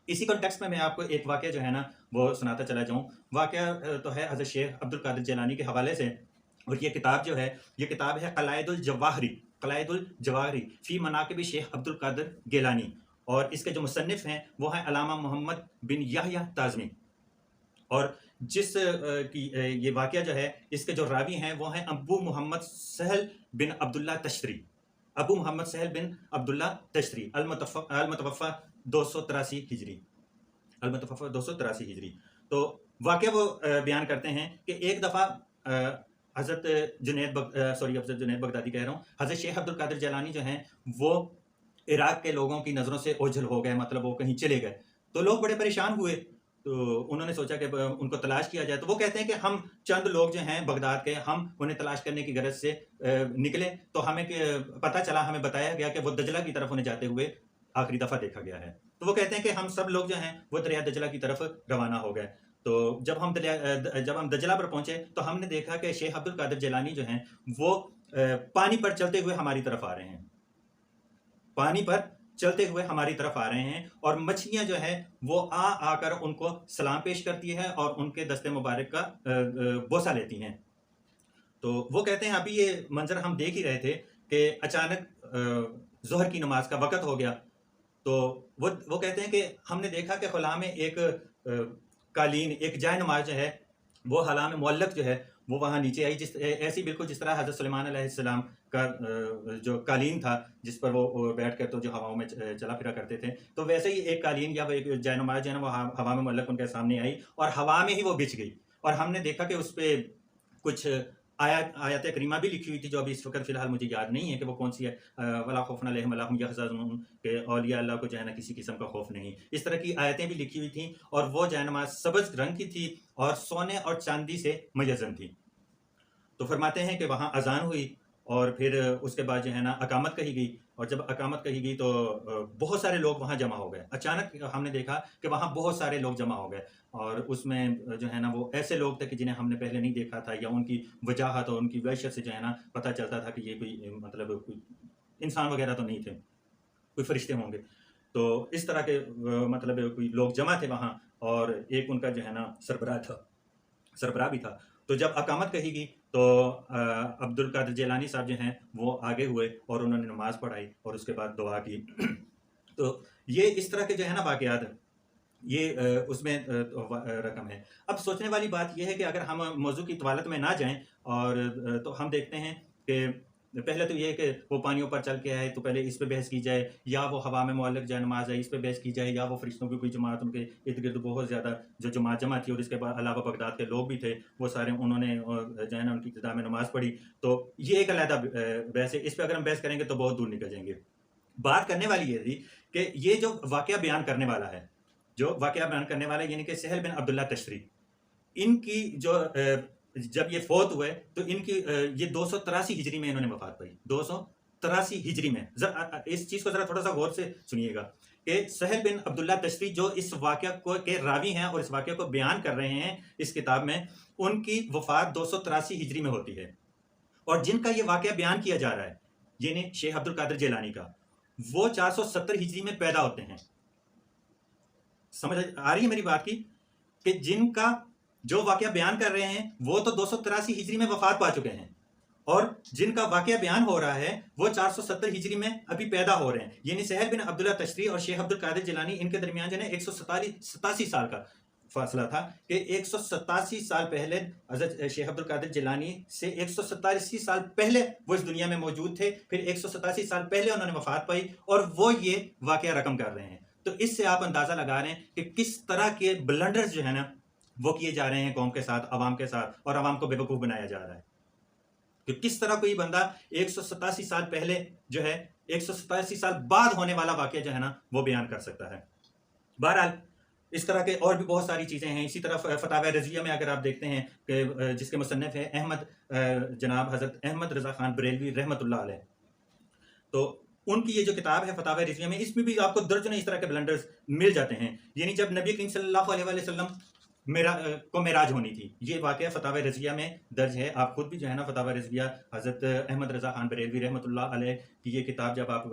اسی کانٹیکسٹ میں آپ کو ایک واقعہ جو ہے نا وہ سناتا چلا جاؤں۔ واقعہ تو ہے حضرت شیخ عبد القادر جیلانی کے حوالے سے، اور یہ کتاب جو ہے یہ کتاب ہے قلائد الجواہری، قلائد الجواہری فی مناقب شیخ عبد القادر گیلانی، اور اس کے جو مصنف ہیں وہ ہیں علامہ محمد بن یحییٰ تازمی، اور جس کی یہ واقعہ جو ہے اس کے جو راوی ہیں وہ ہیں ابو محمد سہل بن عبداللہ تشتری، ابو محمد سہل بن عبداللہ تشتری، المتوفہ 283 ہجری، المتوفہ 283 ہجری۔ تو واقعہ وہ بیان کرتے ہیں کہ ایک دفعہ حضرت حضرت جنید بغدادی کہہ رہا ہوں، حضرت شیخ عبد القادر جیلانی جو ہیں وہ عراق کے لوگوں کی نظروں سے اوجھل ہو گئے، مطلب وہ کہیں چلے گئے، تو لوگ بڑے پریشان ہوئے، تو انہوں نے سوچا کہ ان کو تلاش کیا جائے، تو وہ کہتے ہیں کہ ہم چند لوگ جو ہیں بغداد کے، ہم انہیں تلاش کرنے کی غرض سے نکلے، تو ہمیں پتہ چلا، ہمیں بتایا گیا کہ وہ دجلہ کی طرف انہیں جاتے ہوئے آخری دفعہ دیکھا گیا ہے۔ تو وہ کہتے ہیں کہ ہم سب لوگ جو ہیں وہ دریا دجلہ کی طرف روانہ ہو گئے، تو جب ہم دجلہ پر پہنچے تو ہم نے دیکھا کہ شیخ عبد القادر جیلانی جو ہیں وہ پانی پر چلتے ہوئے ہماری طرف آ رہے ہیں، پانی پر چلتے ہوئے ہماری طرف آ رہے ہیں، اور مچھلیاں جو ہے وہ آ کر ان کو سلام پیش کرتی ہے اور ان کے دست مبارک کا بوسہ لیتی ہیں۔ تو وہ کہتے ہیں ابھی یہ منظر ہم دیکھ ہی رہے تھے کہ اچانک ظہر کی نماز کا وقت ہو گیا، تو وہ کہتے ہیں کہ ہم نے دیکھا کہ خلا میں ایک قالین، ایک جائے نماز جو ہے وہ خلا میں معلق جو ہے وہ وہاں نیچے آئی، ایسی بالکل جس طرح حضرت سلیمان علیہ السلام کا جو قالین تھا جس پر وہ بیٹھ کر تو جو ہواؤں میں چلا پھرا کرتے تھے، تو ویسے ہی ایک قالین یا ایک جائے نماز جو ہے نا وہ ہوا میں معلق ان کے سامنے آئی اور ہوا میں ہی وہ بچھ گئی، اور ہم نے دیکھا کہ اس پہ کچھ آیات کریمہ بھی لکھی ہوئی تھی جو ابھی اس وقت فی الحال مجھے یاد نہیں ہے کہ وہ کون سی ہے، ولا خوف علیہم ولا هم يحزنون، کہ اولیاء اللہ کو جو ہے نا کسی قسم کا خوف نہیں، اس طرح کی آیتیں بھی لکھی ہوئی تھیں، اور وہ جائے نماز سبز رنگ کی تھی اور سونے اور چاندی سے مجزن تھی۔ تو فرماتے ہیں کہ وہاں اذان ہوئی اور پھر اس کے بعد جو ہے نا اقامت کہی گئی، اور جب اقامت کہی گئی تو بہت سارے لوگ وہاں جمع ہو گئے، اچانک ہم نے دیکھا کہ وہاں بہت سارے لوگ جمع ہو گئے، اور اس میں جو ہے نا وہ ایسے لوگ تھے کہ جنہیں ہم نے پہلے نہیں دیکھا تھا، یا ان کی وجاہت اور ان کی وحشت سے جو ہے نا پتہ چلتا تھا کہ یہ کوئی مطلب کوئی انسان وغیرہ تو نہیں تھے، کوئی فرشتے ہوں گے۔ تو اس طرح کے مطلب کوئی لوگ جمع تھے وہاں، اور ایک ان کا جو ہے نا سربراہ بھی تھا۔ تو جب اقامت کہی گئی تو عبد القادر جیلانی صاحب جو ہیں وہ آگے ہوئے اور انہوں نے نماز پڑھائی اور اس کے بعد دعا کی۔ تو یہ اس طرح کے جو ہے نا واقعات یہ اس میں رقم ہے۔ اب سوچنے والی بات یہ ہے کہ اگر ہم موضوع کی طوالت میں نہ جائیں، اور تو ہم دیکھتے ہیں کہ پہلے تو یہ ہے کہ وہ پانیوں پر چل کے آئے تو پہلے اس پہ بحث کی جائے، یا وہ ہوا میں معلق جائے نماز ہے اس پہ بحث کی جائے، یا وہ فرشتوں کی کوئی جماعت ان کے ارد گرد بہت زیادہ جو جماعت جمع تھی، اور اس کے بعد علاوہ بغداد کے لوگ بھی تھے، وہ سارے انہوں نے جو ہے نا ان کی ابتدا میں نماز پڑھی۔ تو یہ ایک علیحدہ بحث ہے، اس پہ اگر ہم بحث کریں گے تو بہت دور نکل جائیں گے۔ بات کرنے والی یہ تھی کہ یہ جو واقعہ بیان کرنے والا ہے، یعنی کہ سہل بن عبداللہ تشتری، ان کی جو جب یہ فوت ہوئے تو ان کی یہ 283 ہجری میں انہوں نے وفات پائی، 283 ہجری میں۔ اس چیز کو ذرا تھوڑا سا غور سے سنیے گا کہ سہل بن عبداللہ تشتری جو اس واقعہ کے راوی ہیں اور اس واقعہ کو بیان کر رہے ہیں اس کتاب میں، ان کی وفات 283 ہجری میں ہوتی ہے، اور جن کا یہ واقعہ بیان کیا جا رہا ہے یعنی شیخ عبد القادر جیلانی کا، وہ 470 ہجری میں پیدا ہوتے ہیں۔ سمجھ آ رہی ہے میری بات کی کہ جن کا جو واقعہ بیان کر رہے ہیں وہ تو 283 ہجری میں وفات پا چکے ہیں، اور جن کا واقعہ بیان ہو رہا ہے وہ 470 ہجری میں ابھی پیدا ہو رہے ہیں، یعنی سہل بن عبداللہ تشتری اور شیخ عبد القادر جیلانی، ان کے درمیان جو ہے 187 سال کا فاصلہ تھا، کہ 187 سال پہلے حضرت شیخ عبد القادر جیلانی سے 187 سال پہلے وہ اس دنیا میں موجود تھے، پھر 187 سال پہلے انہوں نے وفات پائی، اور وہ یہ واقعہ رقم کر رہے ہیں۔ تو اس سے آپ اندازہ لگا رہے ہیں کہ کس طرح کے بلنڈرز جو ہے نا وہ کیے جا رہے ہیں قوم کے ساتھ، عوام کے ساتھ، اور عوام کو بے وقوف بنایا جا رہا ہے کہ کس طرح کوئی بندہ 187 سال پہلے جو ہے 187 سال بعد ہونے والا واقعہ جو ہے نا وہ بیان کر سکتا ہے۔ بہرحال اس طرح کے اور بھی بہت ساری چیزیں ہیں۔ اسی طرح فتاوی رضویہ میں اگر آپ دیکھتے ہیں کہ جس کے مصنف ہے جناب حضرت احمد رضا خان بریلوی رحمۃ اللہ علیہ، تو ان کی یہ جو کتاب ہے فتاوی رضویہ میں، اس میں بھی آپ کو درجنوں اس طرح کے بلنڈرز مل جاتے ہیں۔ یعنی جب نبی کریم صلی اللہ علیہ وسلم کو معراج ہونی تھی، یہ واقعہ فتاوی رضویہ میں درج ہے۔ آپ خود بھی جو ہے نا فتاوی رضویہ حضرت احمد رضا خان بریلوی رحمۃ اللہ علیہ کی یہ کتاب جب آپ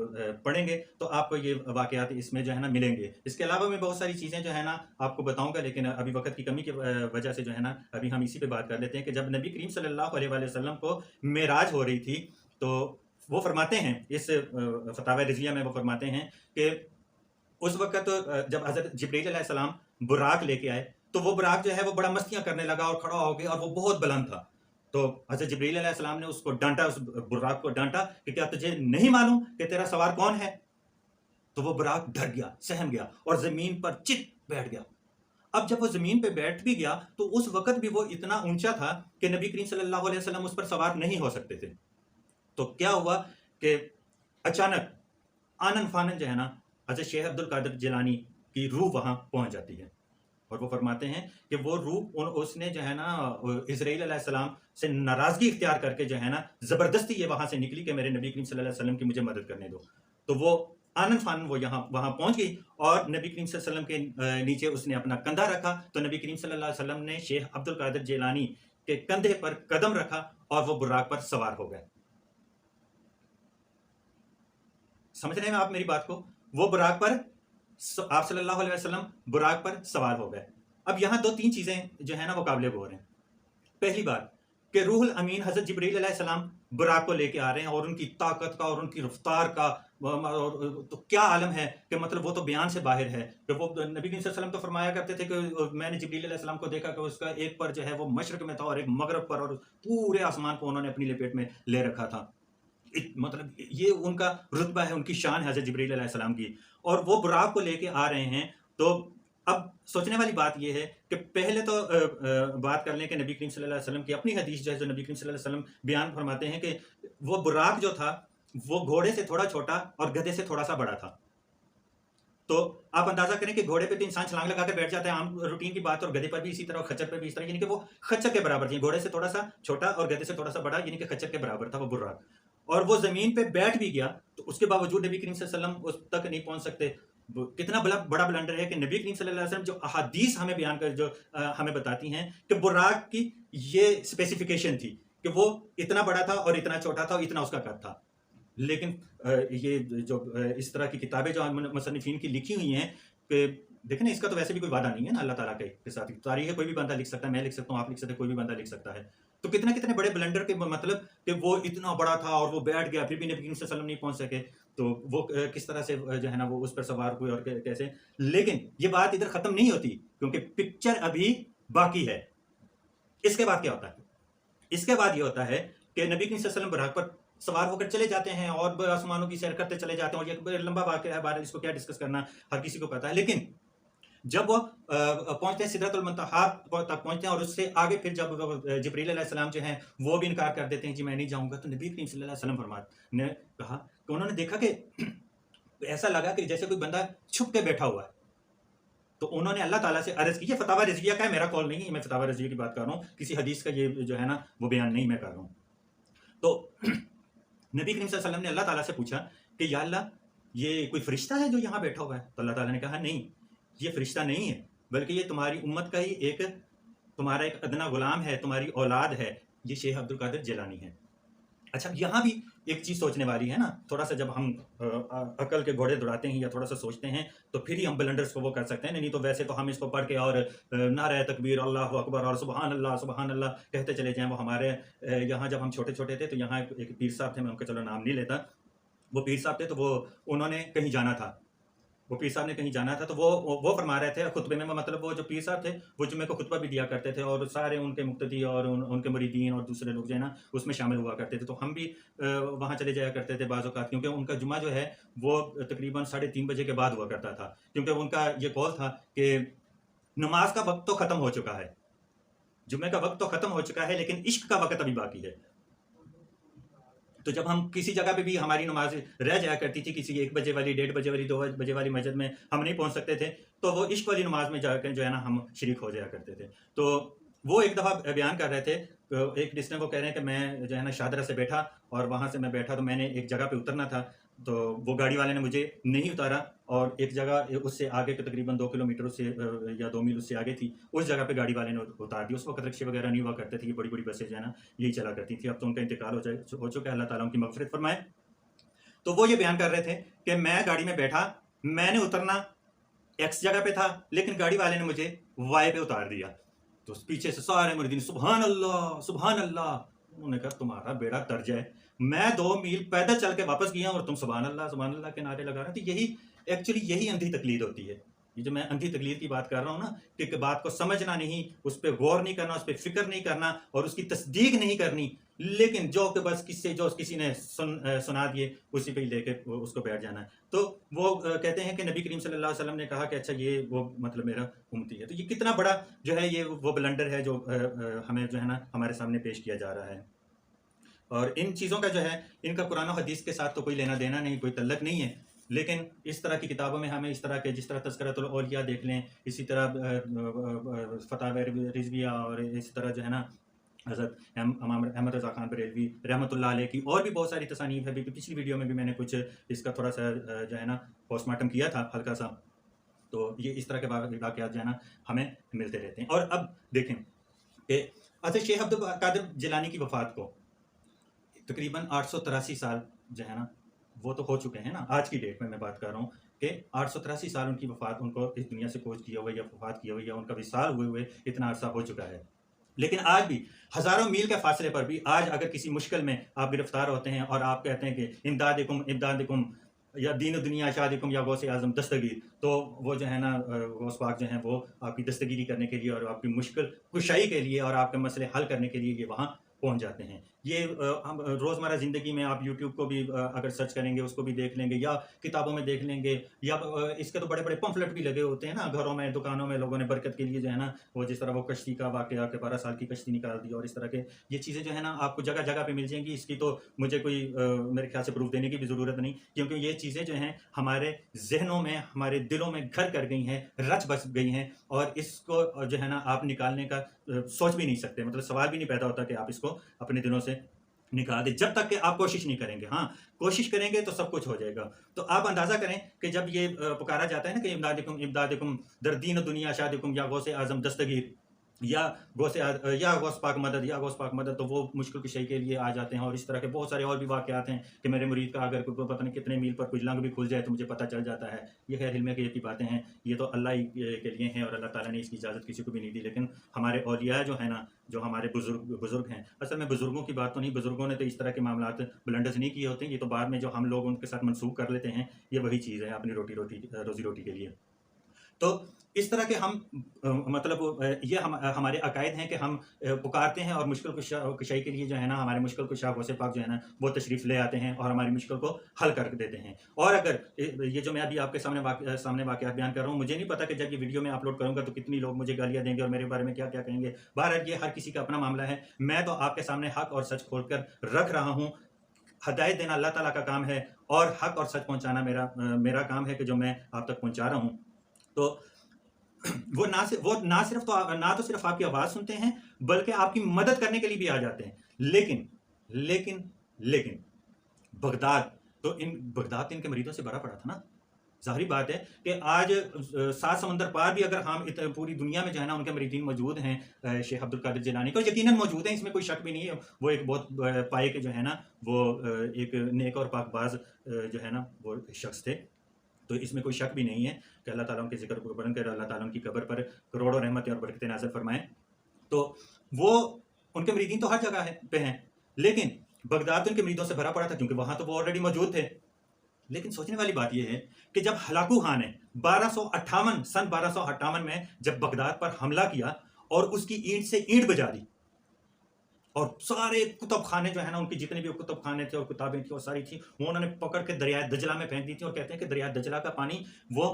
پڑھیں گے تو آپ کو یہ واقعات اس میں جو ہے نا ملیں گے۔ اس کے علاوہ میں بہت ساری چیزیں جو ہے نا آپ کو بتاؤں گا، لیکن ابھی وقت کی کمی کی وجہ سے جو ہے نا ابھی ہم اسی پہ بات کر لیتے ہیں کہ جب نبی کریم صلی اللہ علیہ وسلم کو معراج ہو رہی تھی تو وہ فرماتے ہیں اس فتاوی رضویہ میں، وہ فرماتے ہیں کہ اس وقت جب حضرت جبرائیل علیہ السلام براق لے کے آئے تو وہ براق جو ہے وہ بڑا مستیاں کرنے لگا اور کھڑا ہو گیا، اور وہ بہت بلند تھا. تو حضرت جبرائیل علیہ السلام نے اس کو ڈانٹا، اس براق کو ڈانٹا کہ کیا تجھے نہیں معلوم کہ تیرا سوار کون ہے؟ تو وہ براق ڈر گیا، سہم گیا اور زمین پر چت بیٹھ گیا. اب جب وہ زمین پہ بیٹھ بھی گیا تو اس وقت بھی وہ اتنا اونچا تھا کہ نبی کریم صلی اللہ علیہ وسلم اس پر سوار نہیں ہو سکتے تھے. تو کیا ہوا کہ اچانک آنن فانن جو ہے نا حضرت شیخ عبد القادر جیلانی کی روح وہاں پہنچ جاتی ہے، اور وہ فرماتے ہیں کہ وہ روح اس نے جو ہے نا اسرائیل علیہ السلام سے ناراضگی اختیار کر کے جو ہے نا زبردستی یہ وہاں سے نکلی کہ میرے نبی کریم صلی اللہ علیہ وسلم کی مجھے مدد کرنے دو. تو وہ آنن فانن وہ وہاں پہنچ گئی اور نبی کریم صلی اللہ علیہ وسلم کے نیچے اس نے اپنا کندھا رکھا. تو نبی کریم صلی اللہ علیہ وسلم نے شیخ عبد القادر جیلانی کے کندھے پر قدم رکھا اور وہ براق پر سوار ہو گئے. سمجھ رہے ہیں آپ میری بات کو؟ وہ براق پر، آپ صلی اللہ علیہ وسلم براق پر سوار ہو گئے. اب یہاں 2-3 چیزیں جو ہے نا وہ قابل غور ہیں. پہلی بات کہ روح الامین حضرت جبرائیل علیہ السلام براق کو لے کے آ رہے ہیں، اور ان کی طاقت کا اور ان کی رفتار کا تو کیا عالم ہے کہ مطلب وہ تو بیان سے باہر ہے. کہ وہ نبی کریم صلی اللہ علیہ وسلم تو فرمایا کرتے تھے کہ میں نے جبرائیل علیہ السلام کو دیکھا کہ اس کا ایک پر جو ہے وہ مشرق میں تھا اور ایک مغرب پر، اور پورے آسمان کو انہوں نے اپنی لپیٹ میں لے رکھا تھا. مطلب یہ ان کا رتبہ ہے، ان کی شان ہے حضرت جبرائیل علیہ السلام کی، اور وہ براق کو لے کے آ رہے ہیں. تو اب سوچنے والی بات یہ ہے کہ پہلے تو بات کر لیں کہ نبی کریم صلی اللہ علیہ وسلم کی اپنی حدیث جو ہے، جو نبی کریم صلی اللہ علیہ وسلم بیان فرماتے ہیں کہ وہ براق جو تھا وہ گھوڑے سے تھوڑا چھوٹا اور گدھے سے تھوڑا سا بڑا تھا. تو آپ اندازہ کریں کہ گھوڑے پہ تو انسان چھلانگ لگا کے بیٹھ جاتا ہے، عام روٹین کی بات، اور گدھے پر بھی اسی طرح، خچر پہ بھی اس طرح، یعنی کہ وہ خچر کے برابر تھی. گھوڑے سے تھوڑا سا چھوٹا اور گدھے سے تھوڑا سا بڑا، یعنی کہ خچر کے برابر تھا وہ براق. اور وہ زمین پہ بیٹھ بھی گیا تو اس کے باوجود نبی کریم صلی اللہ علیہ وسلم اس تک نہیں پہنچ سکتے. کتنا بڑا بلنڈر ہے کہ نبی کریم صلی اللہ علیہ وسلم جو احادیث ہمیں بیان کر، جو ہمیں بتاتی ہیں کہ براق کی یہ اسپیسیفیکیشن تھی کہ وہ اتنا بڑا تھا اور اتنا چھوٹا تھا اور اتنا اس کا قد تھا. لیکن یہ جو اس طرح کی کتابیں جو مصنفین کی لکھی ہوئی ہیں، کہ دیکھیں نا، اس کا تو ویسے بھی کوئی وعدہ نہیں ہے نا اللہ تعالیٰ کے ساتھ. تاریخ ہے، کوئی بھی بندہ لکھ سکتا ہے، میں لکھ سکتا ہوں، آپ لکھ سکتے ہیں، کوئی بھی بندہ لکھ سکتا ہے. تو کتنے بڑے بلنڈر کے مطلب کہ وہ اتنا بڑا تھا اور وہ بیٹھ گیا، پھر بھی نبی کریم صلی اللہ علیہ وسلم نہیں پہنچ سکے. تو وہ کس طرح سے جو ہے نا وہ اس پر سوار ہوئے اور کیسے. لیکن یہ بات ادھر ختم نہیں ہوتی، کیونکہ پکچر ابھی باقی ہے. اس کے بعد کیا ہوتا ہے؟ اس کے بعد یہ ہوتا ہے کہ نبی کریم صلی اللہ علیہ وسلم براق پر سوار ہو کر چلے جاتے ہیں اور آسمانوں کی سیر کرتے چلے جاتے ہیں. اور یہ لمبا واقعہ ہے، بارے اس کو کیا ڈسکس کرنا، ہر کسی کو پتا ہے. لیکن جب وہ پہنچتے ہیں سدرۃ المنتہا تک پہنچتے ہیں، اور اس سے آگے پھر جب جبرائیل علیہ السلام جو ہیں وہ بھی انکار کر دیتے ہیں، جی میں نہیں جاؤں گا. تو نبی کریم صلی اللہ علیہ وسلم نے کہا کہ انہوں نے دیکھا کہ ایسا لگا کہ جیسے کوئی بندہ چھپ کے بیٹھا ہوا ہے. تو انہوں نے اللہ تعالیٰ سے عرض کی. یہ فتاوی رضویہ کا ہے، میرا قول نہیں ہے، میں فتاوی رضویہ کی بات کر رہا ہوں، کسی حدیث کا یہ جو ہے نا وہ بیان نہیں میں کر رہا ہوں. تو نبی کریم صلی اللہ علیہ وسلم نے اللہ تعالیٰ سے پوچھا کہ یا اللہ، یہ کوئی فرشتہ ہے جو یہاں بیٹھا ہوا ہے؟ تو اللہ تعالیٰ نے کہا نہیں، یہ فرشتہ نہیں ہے، بلکہ یہ تمہاری امت کا ہی تمہارا ایک ادنا غلام ہے، تمہاری اولاد ہے، یہ شیخ عبد القادر جیلانی ہے. اچھا، یہاں بھی ایک چیز سوچنے والی ہے نا. تھوڑا سا جب ہم عقل کے گھوڑے دوڑاتے ہیں یا تھوڑا سا سوچتے ہیں تو پھر ہی ہم بلنڈرز کو وہ کر سکتے ہیں. نہیں تو ویسے تو ہم اس کو پڑھ کے اور نعرہ تکبیر، اللہ اکبر اور سبحان اللہ کہتے چلے جائیں. وہ ہمارے یہاں جب ہم چھوٹے چھوٹے تھے تو یہاں ایک پیر صاحب تھے، میں ان کا چلو نام نہیں لیتا. وہ پیر صاحب تھے تو انہوں نے کہیں جانا تھا. وہ پیر صاحب نے کہیں جانا تھا تو وہ فرما رہے تھے خطبے میں. مطلب وہ جو پیر صاحب تھے وہ جمعے کو خطبہ بھی دیا کرتے تھے، اور سارے ان کے مقتدی اور ان کے مریدین اور دوسرے لوگ جو ہے نا اس میں شامل ہوا کرتے تھے. تو ہم بھی وہاں چلے جایا کرتے تھے بعض اوقات، کیونکہ ان کا جمعہ جو ہے وہ تقریباً 3:30 بجے کے بعد ہوا کرتا تھا. کیونکہ ان کا یہ قول تھا کہ نماز کا وقت تو ختم ہو چکا ہے، جمعے کا وقت تو ختم ہو چکا ہے، لیکن عشق کا وقت ابھی باقی ہے. تو جب ہم کسی جگہ پہ بھی ہماری نماز رہ جایا کرتی تھی، کسی 1 بجے والی، 1:30 بجے والی، 2 بجے والی مسجد میں ہم نہیں پہنچ سکتے تھے، تو وہ عشق والی نماز میں جا کے جو ہے نا ہم شریک ہو جایا کرتے تھے. تو وہ ایک دفعہ بیان کر رہے تھے، ایک ڈسٹن وہ کہہ رہے ہیں کہ میں جو ہے نا شاہدرہ سے بیٹھا، اور وہاں سے میں بیٹھا تو میں نے ایک جگہ پہ اترنا تھا، تو وہ گاڑی والے نے مجھے نہیں اتارا، اور ایک جگہ اس سے آگے کے تقریباً 2 کلومیٹر سے یا 2 میل اس سے آگے تھی، اس جگہ پہ گاڑی والے نے اتار دی. اس وقت رکشے وغیرہ نہیں ہوا کرتے تھے، یہ بڑی بڑی بسیں جو ہے نا یہی چلا کرتی تھی. اب تو ان کا انتقال ہو چکا ہے، اللہ تعالیٰ ان کی مغفرت فرمائے. تو وہ یہ بیان کر رہے تھے کہ میں گاڑی میں بیٹھا، میں نے اترنا ایکس جگہ پہ تھا، لیکن گاڑی والے نے مجھے وائی پہ اتار دیا. تو پیچھے سے سارے مریدین سبحان اللہ سبحان اللہ. انہوں نے کہا تمہارا بیڑا ترج ہے، میں 2 میل پیدل چل کے واپس گیا اور تم سبحان اللہ کے نعرے لگا رہے ہیں. تو یہی ایکچولی یہی اندھی تقلید ہوتی ہے. یہ جو میں اندھی تقلید کی بات کر رہا ہوں نا کہ بات کو سمجھنا نہیں, اس پہ غور نہیں کرنا, اس پہ فکر نہیں کرنا اور اس کی تصدیق نہیں کرنی, لیکن جو کہ بس جو کسی نے سنا دیے اسی پہ ہی لے کے اس کو بیٹھ جانا ہے. تو وہ کہتے ہیں کہ نبی کریم صلی اللہ علیہ وسلم نے کہا کہ اچھا یہ وہ مطلب میرا امتی ہے. تو یہ کتنا بڑا جو ہے یہ وہ بلنڈر ہے جو ہمیں جو ہے نا ہمارے سامنے پیش کیا جا رہا ہے. اور ان چیزوں کا جو ہے ان کا قرآن و حدیث کے ساتھ تو کوئی لینا دینا نہیں, کوئی تعلق نہیں ہے, لیکن اس طرح کی کتابوں میں ہمیں اس طرح کے جس طرح تذکرۃ الاولیاء دیکھ لیں, اسی طرح فتاوی رضویہ اور اس طرح جو ہے نا حضرت امام احمد رضا خان بریلوی رحمۃ اللہ علیہ کی اور بھی بہت ساری تصانیف ہے. پچھلی ویڈیو میں بھی میں نے کچھ اس کا تھوڑا سا جو ہے نا پوسٹ مارٹم کیا تھا ہلکا سا. تو یہ اس طرح کے واقعات جو ہے نا ہمیں ملتے رہتے ہیں. اور اب دیکھیں کہ حضرت شیخ عبد القادر جیلانی کی وفات کو تقریباً 883 سال جو ہے نا وہ تو ہو چکے ہیں نا. آج کی ڈیٹ میں بات کر رہا ہوں کہ 883 سال ان کی وفات, ان کو اس دنیا سے کوچ کیا ہوا یا وفات کیا ہوا یا ان کا وصال ہوئے اتنا عرصہ ہو چکا ہے. لیکن آج بھی ہزاروں میل کے فاصلے پر بھی آج اگر کسی مشکل میں آپ گرفتار ہوتے ہیں اور آپ کہتے ہیں کہ امدادکم یا دین و دنیا شادکم یا غوث اعظم دستگیر, تو وہ جو ہے نا غوث پاک جو ہیں وہ آپ کی دستگیری کرنے کے لیے اور آپ کی مشکل کشائی کے لیے اور آپ کے مسئلے حل کرنے کے لیے یہ وہاں پہنچ جاتے ہیں. یہ ہم روزمرہ زندگی میں آپ یوٹیوب کو بھی اگر سرچ کریں گے اس کو بھی دیکھ لیں گے یا کتابوں میں دیکھ لیں گے, یا اس کے تو بڑے بڑے پمفلٹ بھی لگے ہوتے ہیں نا گھروں میں دکانوں میں, لوگوں نے برکت کے لیے جو ہے نا وہ جس طرح وہ کشتی کا واقعہ کہ 12 سال کی کشتی نکال دی اور اس طرح کے یہ چیزیں جو ہے نا آپ کو جگہ جگہ پہ مل جائیں گی. اس کی تو مجھے کوئی میرے خیال سے پروف دینے کی بھی ضرورت نہیں, کیونکہ یہ چیزیں جو ہیں ہمارے ذہنوں میں ہمارے دلوں میں گھر کر گئی ہیں, رچ بس گئی ہیں, اور اس کو جو ہے نا آپ نکالنے کا سوچ بھی نہیں سکتے, مطلب سوال بھی نہیں پیدا ہوتا کہ آپ اس کو اپنے دلوں سے نکال دیں جب تک کہ آپ کوشش نہیں کریں گے. ہاں کوشش کریں گے تو سب کچھ ہو جائے گا. تو آپ اندازہ کریں کہ جب یہ پکارا جاتا ہے نا کہ امدادکم در دین دنیا شادکم یا غوث اعظم دستگیر یا غوث پاک مدد یا غوث پاک مدد, تو وہ مشکل کشائی کے لیے آ جاتے ہیں. اور اس طرح کے بہت سارے اور بھی واقعات ہیں کہ میرے مرید کا اگر کوئی پتہ نہیں کتنے میل پر کچھ لنگ بھی کھل جائے تو مجھے پتہ چل جاتا ہے. یہ خیر علم کی باتیں ہیں, یہ تو اللہ ہی کے لیے ہیں اور اللہ تعالیٰ نے اس کی اجازت کسی کو بھی نہیں دی. لیکن ہمارے اولیاء جو ہے نا, جو ہمارے بزرگ ہیں, اصل میں بزرگوں کی بات تو نہیں, بزرگوں نے تو اس طرح کے معاملات بلنڈرز نہیں کیے ہوتے ہیں, یہ تو بعد میں جو ہم لوگ ان کے ساتھ منسوخ کر لیتے ہیں, یہ وہی چیز ہے اپنی روزی روٹی کے لیے. تو اس طرح کے ہم مطلب یہ ہمارے عقائد ہیں کہ ہم پکارتے ہیں اور مشکل کشائی کے لیے جو ہے نا ہمارے مشکل کشا غوث پاک جو ہے نا وہ تشریف لے آتے ہیں اور ہماری مشکل کو حل کر دیتے ہیں. اور اگر یہ جو میں ابھی آپ کے سامنے واقعات بیان کر رہا ہوں, مجھے نہیں پتا کہ جب یہ ویڈیو میں اپلوڈ کروں گا تو کتنی لوگ مجھے گالیاں دیں گے اور میرے بارے میں کیا کیا کہیں گے. بہرحال یہ ہر کسی کا اپنا معاملہ ہے. میں تو آپ کے سامنے حق اور سچ کھول کر رکھ رہا ہوں. ہدایت دینا اللہ تعالیٰ کا کام ہے اور حق اور سچ پہنچانا میرا کام ہے کہ جو میں آپ تک پہنچا رہا ہوں. تو وہ نہ تو صرف آپ کی آواز سنتے ہیں بلکہ آپ کی مدد کرنے کے لیے بھی آ جاتے ہیں. لیکن بغداد ان کے مریدوں سے بھرا پڑا تھا نا. ظاہری بات ہے کہ آج 7 سمندر پار بھی اگر ہم پوری دنیا میں جو ہے نا ان کے مریدین موجود ہیں شیخ عبد القادر جیلانی کو, یقیناً موجود ہیں, اس میں کوئی شک بھی نہیں ہے. وہ ایک بہت پائے کے جو ہے نا وہ ایک نیک اور پاک باز جو ہے نا وہ شخص تھے. تو اس میں کوئی شک بھی نہیں ہے کہ اللہ تعالیٰ ان کے ذکر کو بلند کرے, اللہ تعالیٰ ان کی قبر پر کروڑوں رحمتیں اور برکتیں نازل فرمائیں. تو وہ ان کے مریدین تو ہر جگہ پہ ہیں, لیکن بغداد ان کے مریدوں سے بھرا پڑا تھا کیونکہ وہاں تو وہ آلریڈی موجود تھے. لیکن سوچنے والی بات یہ ہے کہ جب ہلاکو خان نے 1258 میں جب بغداد پر حملہ کیا اور اس کی اینٹ سے اینٹ بجا دی اور سارے کتب خانے جو ہے نا ان کی جتنے بھی کتب خانے تھے اور کتابیں تھیں اور ساری تھیں وہ انہوں نے پکڑ کے دریائے دجلہ میں پھینک دی تھی. اور کہتے ہیں کہ دریائے دجلہ کا پانی وہ